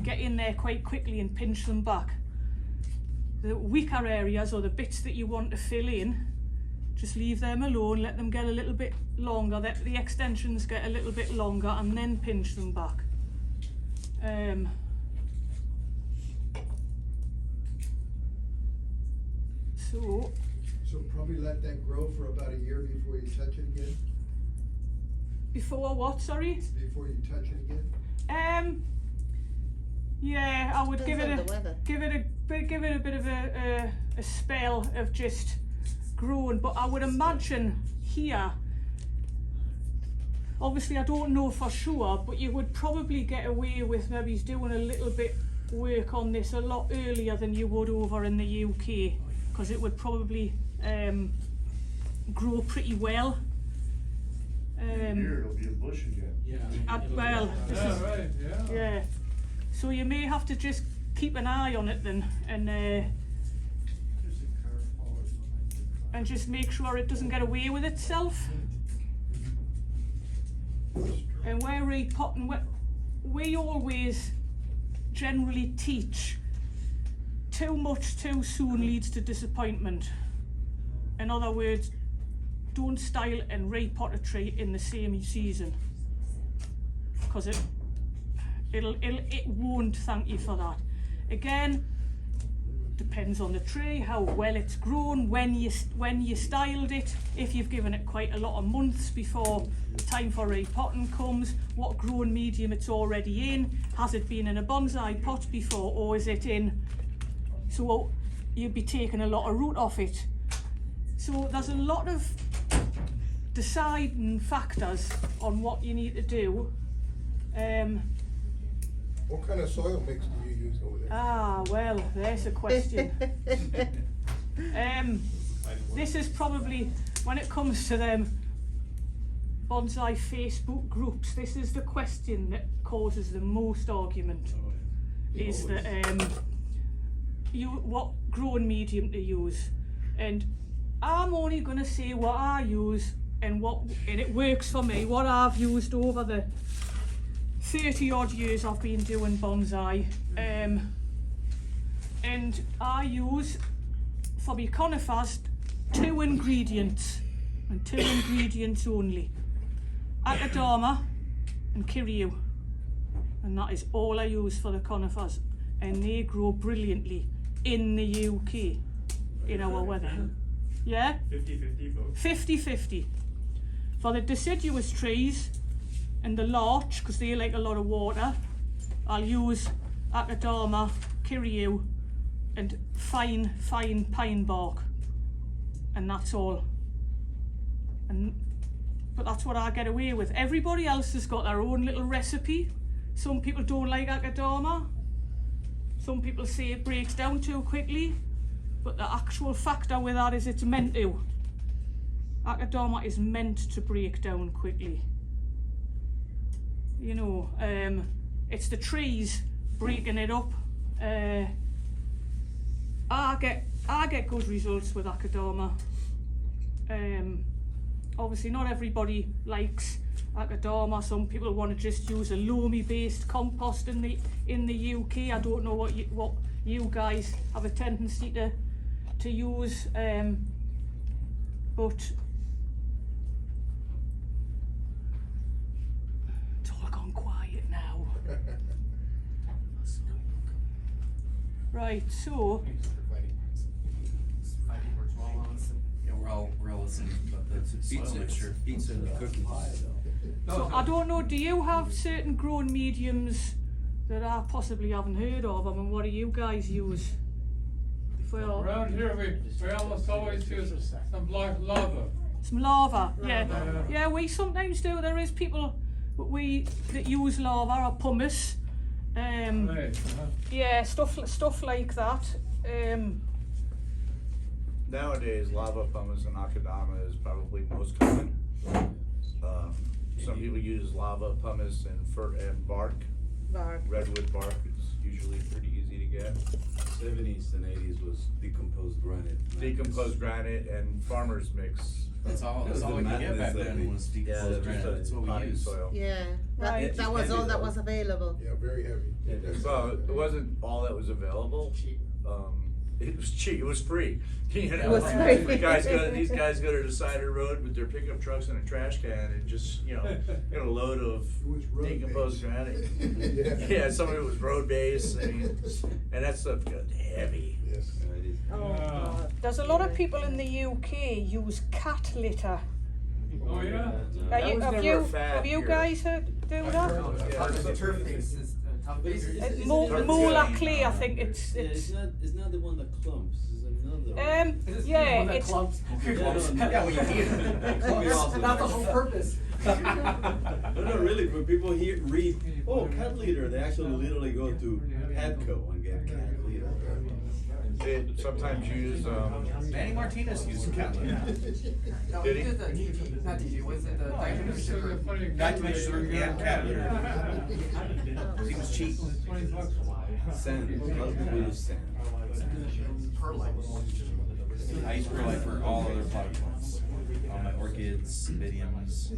get in there quite quickly and pinch them back. The weaker areas, or the bits that you want to fill in, just leave them alone, let them get a little bit longer, the extensions get a little bit longer, and then pinch them back. So probably let that grow for about a year before you touch it again? Before what, sorry? Before you touch it again? Yeah, I would give it Depends on the weather. give it a bit of a spell of just growing. But I would imagine here, obviously I don't know for sure, but you would probably get away with maybe doing a little bit work on this a lot earlier than you would over in the UK, because it would probably grow pretty well. bush again. Well, this is, right, yeah. yeah. So you may have to just keep an eye on it then, and just make sure it doesn't get away with itself. And we're repotting, we always generally teach too much too soon leads to disappointment. In other words, don't style and repot a tree in the same season, because it won't thank you for that. Again, depends on the tree, how well it's grown, when you styled it, if you've given it quite a lot of months before time for repotting comes, what growing medium it's already in, has it been in a bonsai pot before, or is it in, so you'd be taking a lot of root off it. So there's a lot of deciding factors on what you need to do. What kind of soil mix do you use over there? Ah, well, there's a question. This is probably, when it comes to them bonsai Facebook groups, this is the question that causes the most argument. Is that what growing medium to use, and I'm only going to say what I use and it works for me. What I've used over the 30 odd years I've been doing bonsai, and I use for my conifers 2 ingredients and 2 ingredients only: Akadama and Kiryu, and that is all I use for the conifers, and they grow brilliantly in the UK in our weather. Yeah? 50-50 both. 50-50. For the deciduous trees and the larch, because they like a lot of water, I'll use Akadama, Kiryu and fine pine bark, and that's all. But that's what I get away with. Everybody else has got their own little recipe. Some people don't like Akadama. Some people say it breaks down too quickly, but the actual factor with that is it's meant to. Akadama is meant to break down quickly. You know, it's the trees breaking it up. I get good results with Akadama. Obviously not everybody likes Akadama. Some people want to just use a loamy based compost in the UK. I don't know what you guys have a tendency to use, but it's all gone quiet now. Right, so Yeah, we're all listening about the pizza mixture, pizza and the cookies. So I don't know, do you have certain growing mediums that I possibly haven't heard of? I mean, what do you guys use? Around here we almost always use some black lava. Some lava, yeah. Yeah, we sometimes do. There is people that use lava or pumice. Yeah, stuff like that. Nowadays, lava pumice and Akadama is probably most common. Some people use lava pumice and bark. Redwood bark is usually pretty easy to get. 70s and 80s was decomposed granite. Decomposed granite and farmer's mix. That's all we could get back then was decomposed granite. That's what we potting used. soil. Yeah, that was all that was available. Yeah, very heavy. Well, it wasn't all that was available. It was cheap. It was free. You know, It was free. These guys go to the side of the road with their pickup trucks and a trash can and just get a load of decomposed granite. Yeah, some of it was road base. I mean, and that stuff got heavy. Yes. Oh, God. There's a lot of people in the UK use cat litter. Oh yeah? That was never a fad Have you here. guys heard do that? Yeah. Turf face is tough. Molar clay, I think it's. It's not the one that clumps. It's another. Yeah, it's. Yeah, well, you hear it. Not the whole purpose. No, really. When people read, cat litter, they actually literally go to Petco and get cat litter. It sometimes used, Manny Martinez used cat litter. No, Did he? did the DG, not DG, was it the diamond sugar? Diatomaceous sugar, yeah, cat litter. He was cheap. Sand, a lot of people use sand. Perlite. I use perlite for all other potted plants. All my orchids, bidiums,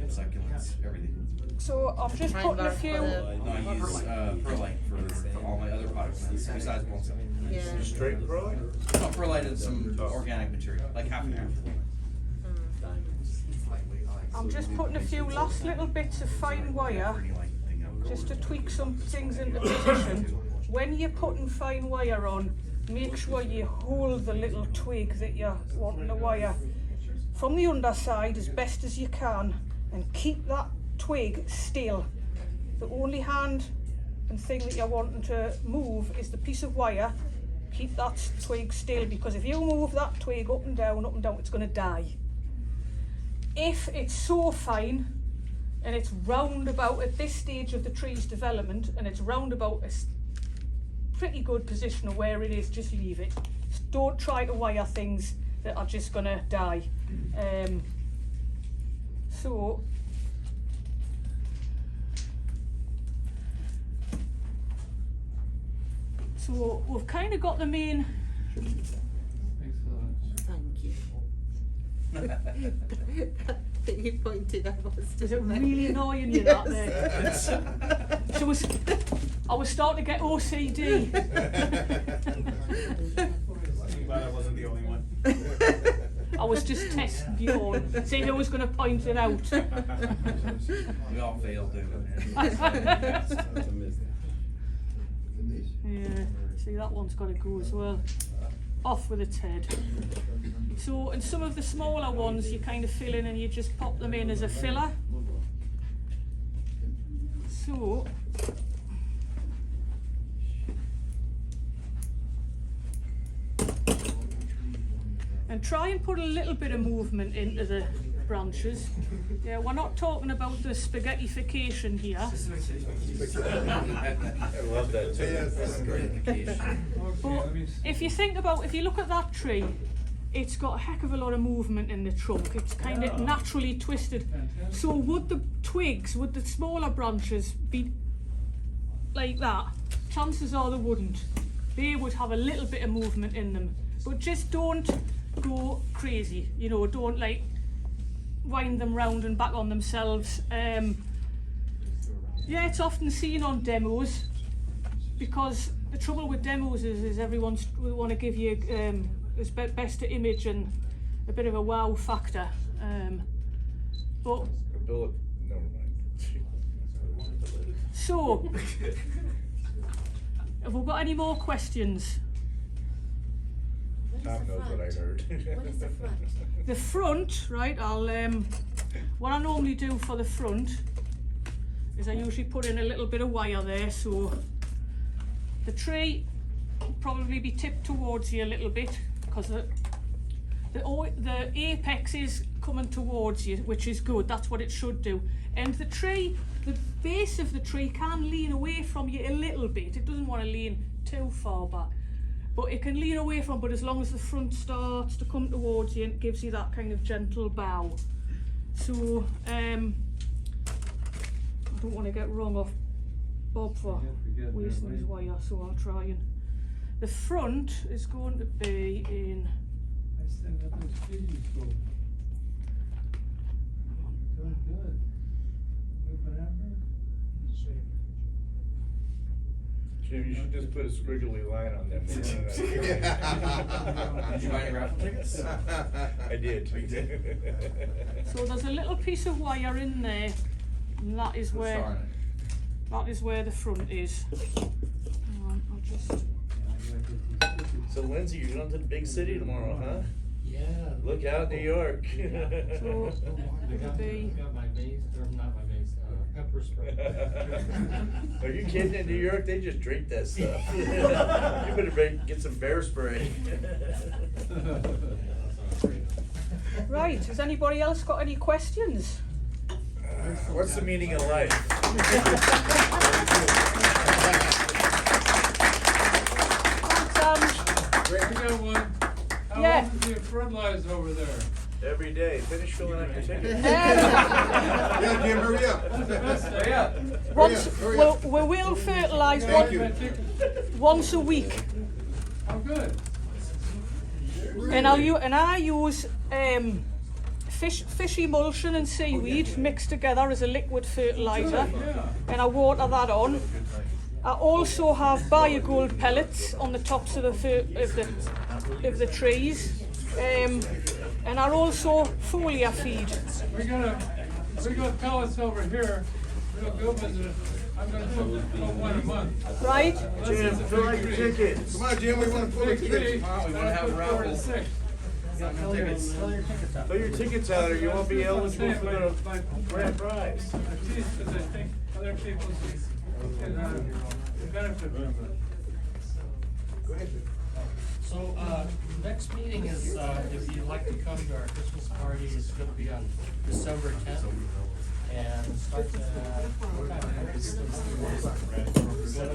succulents, everything. So I'm just putting a few. No, I use perlite for all my other potted plants besides bonsai. Yeah. straight perlite? No, perlite and some organic material, like half and half. I'm just putting a few last little bits of fine wire just to tweak some things into position. When you're putting fine wire on, make sure you hold the little twig that you're wanting to wire from the underside as best as you can and keep that twig still. The only hand and thing that you're wanting to move is the piece of wire. Keep that twig still, because if you move that twig up and down, it's going to die. If it's so fine and it's round about at this stage of the tree's development and it's round about a pretty good position of where it is, just leave it. Just don't try to wire things that are just going to die. So we've kind of got the main. Thank you. That you pointed out was Is it really annoying you that there? So I was starting to get OCD. I'm glad I wasn't the only one. I was just testing you all, see who was going to point it out. We all failed, didn't Yeah, see that one's got to go as well. Off with its head. So, and some of the smaller ones you kind of fill in and you just pop them in as a filler. So, and try and put a little bit of movement into the branches. Yeah, we're not talking about the spaghettification here. I love that too. But if you think about, if you look at that tree, it's got a heck of a lot of movement in the trunk. It's kind of naturally twisted. So would the twigs, would the smaller branches be like that? Chances are they wouldn't. They would have a little bit of movement in them. But just don't go crazy, you know, don't like wind them round and back on themselves. Yeah, it's often seen on demos, because the trouble with demos is everyone will want to give you as best to image and a bit of a wow factor. But Never mind. so, have we got any more questions? Tom knows what I heard. What is the front? The front, right, I'll, what I normally do for the front is I usually put in a little bit of wire there, so the tree will probably be tipped towards you a little bit, because the apex is coming towards you, which is good, that's what it should do. And the tree, the base of the tree can lean away from you a little bit, it doesn't want to lean too far back. But it can lean away from, but as long as the front starts to come towards you and it gives you that kind of gentle bow. So, I don't want to get wrong off Bob for wasting his wire, so I'll try and... The front is going to be in... Jim, you should just put a squiggly line on them. Did you buy any raffle tickets? I did. So there's a little piece of wire in there, and that is where the front is. Hang on, I'll just... So Lindsay, you're going to the big city tomorrow, huh? Yeah. Look out, New York. So, it'll be... Got my mace, or not my mace, pepper spray. Are you kidding? In New York, they just drink that stuff. You better get some bear spray. Right, has anybody else got any questions? What's the meaning of life? Thanks, Great. I got one. How Yeah. often do you fertilize over there? Every day, finish filling out your ticket. Yeah, Jim, hurry up. That's the best thing. Hurry up. Hurry up. we will fertilise Thank you. once a week. Oh, good. And I use fish emulsion and seaweed mixed together as a liquid fertiliser, and I water that on. I also have biogold pellets on the tops of the trees, and I also foliar feed. We got pellets over here. We'll go visit it. I'm gonna put one a month. Right? Jim, fill out your tickets. Come on, Jim, we want to pull the Big tickets. tree. We wanna I have put a 4 to raffle. 6. Fill your tickets out or you won't be eligible for the grand prize. I tease because I think other people can benefit from it. Go ahead. So, next meeting is, if you'd like to come to our Christmas party, it's gonna be on December 10th. And start at, what time? December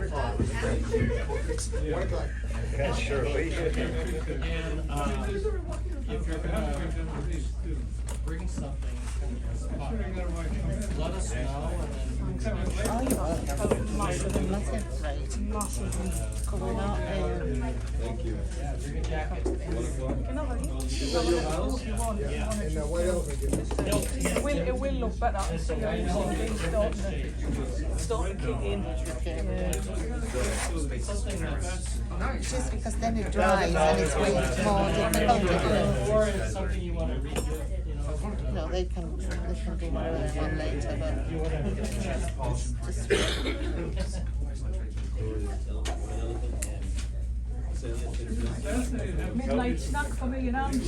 10th. 1 o'clock. Yeah, surely. And, if you're gonna bring something as a potluck, let us know, and then. Massive coming up. Thank you. Yeah, bring a jacket. And what else we get? It will look better. Starting to kick in. Something that's. Just because then it dries and it's way more difficult to do. Or it's something you wanna read, you know. No, they can do whatever one later, Midnight snack for me and Andra.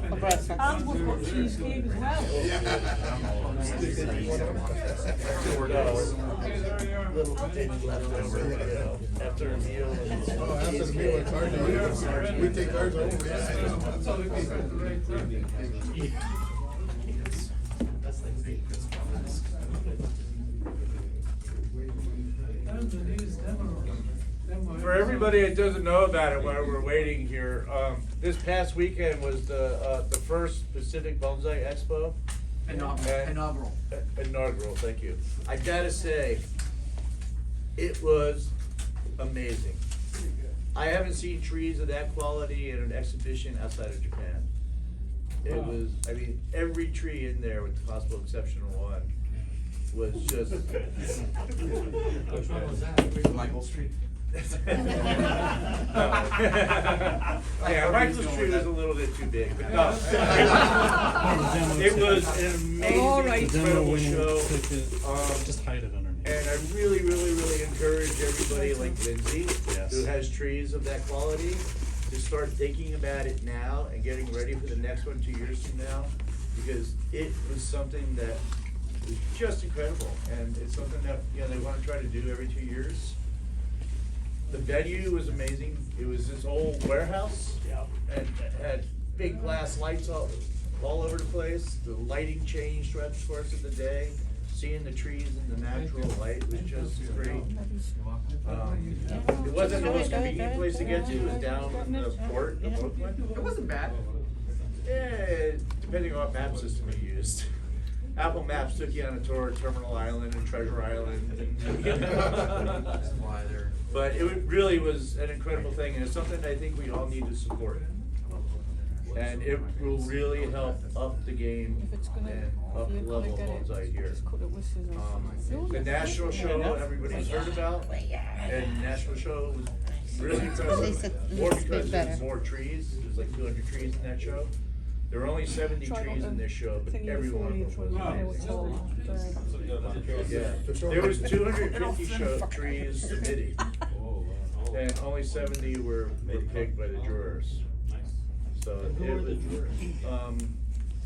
for breakfast. And we've got cheesecake as well. Little things left over, after a meal. Oh, after the meal, it's hard to eat. We take ours home, man. That's all they keep at the right time. That's the news demo. For everybody that doesn't know about it while we're waiting here, this past weekend was the first Pacific Bonsai Expo. Inaugural. Inaugural, thank you. I gotta say, it was amazing. I haven't seen trees of that quality in an exhibition outside of Japan. It was, I mean, every tree in there, with the possible exception of one, was just. Which one was that? Michael Street. Yeah, Michael's tree was a little bit too big, but no. It was an All amazing, right. incredible show. Just hide it underneath. And I really, really, really encourage everybody like Lindsay, who has trees of that quality, to start thinking about it now and getting ready for the next one 2 years from now, because it was something that was just incredible, and it's something that, you know, they wanna try to do every 2 years. The venue was amazing. It was this old warehouse. And it had big glass lights all over the place. The lighting changed throughout the course of the day. Seeing the trees in the natural light was just great. It wasn't the most convenient place to get to. It was down in the port of Oakland. It wasn't bad. Yeah, depending on what map system you used. Apple Maps took you on a tour of Terminal Island and Treasure Island. That's why they're. But it really was an incredible thing, and it's something I think we all need to support. And it will really help up the game and up the level of bonsai here. The national show everybody's heard about, and national show was really impressive. More because there's more trees, there's like 200 trees in that show. There were only 70 trees in this show, but every one of them was amazing. Yeah, there was 250 trees submitted, and only 70 were picked by the jurors. So it was,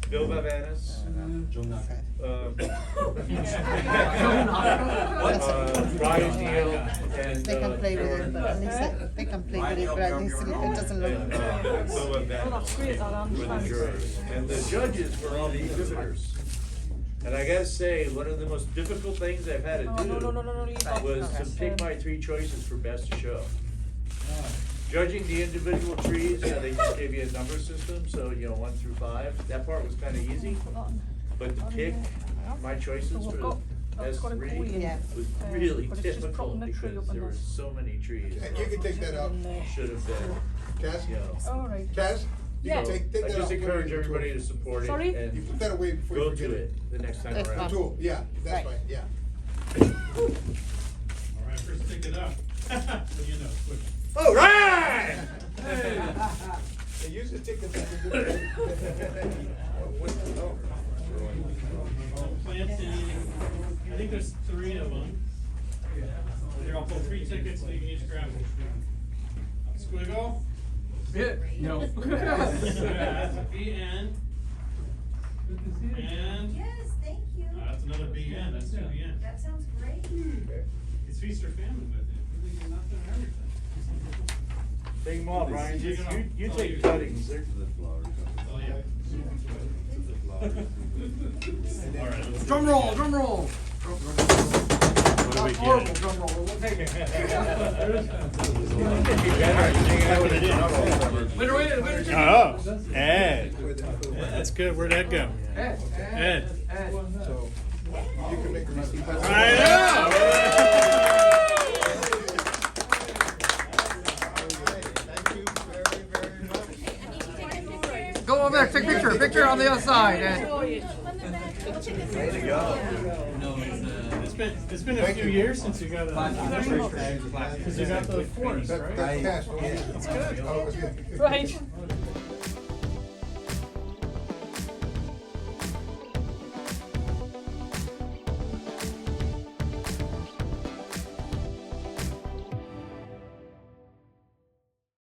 Bill Bavanis, Brian Deal, and They can play with it, but at least they can play with it, but at least it doesn't look. Bill Bavanis were the jurors, and the judges were all the exhibitors. And I gotta say, one of the most difficult things I've had to do was to pick my 3 choices for best of show. Judging the individual trees, they just gave you a number system, so, 1 through 5, that part was kinda easy. But to pick my choices for S3 Yeah. was but really it's just difficult propping the tree because up there and were so many trees. And you can take that out, Should have been, Cass. Alright. Cass, you can So, take that I out. just put it encourage in the everybody tool. to support it Sorry? You and put that away before you go forget to it the next time That's around. The tool, yeah, that's Right. fine, yeah. Alright, first pick it up. You know, quick. All right! They use the ticket. Plants, I think there's 3 of them. Here, I'll pull 3 tickets, so you can each grab one. Squiggle? No. That's a BN. And Yes, thank you. that's another BN, that's 2 BN. That sounds great. It's feast or famine with it. Really get nothing and everything. Take them all, Brian, you Oh, take you- cuttings, they're. Oh, yeah. All right, let's Drum roll, drum roll. Not horrible drum roll, but we'll take it. Winner, winner, winner. Oh, Ed. That's good. Where'd Ed go? Ed. Ed. So, you can make the rest of the. I know. Thank you very, very much. Go over there, take a picture, picture on the other side, Ed. It's been a few years since you got a. Because you got the forest, right? That's Cass. It's good. Oh, it's good. Right.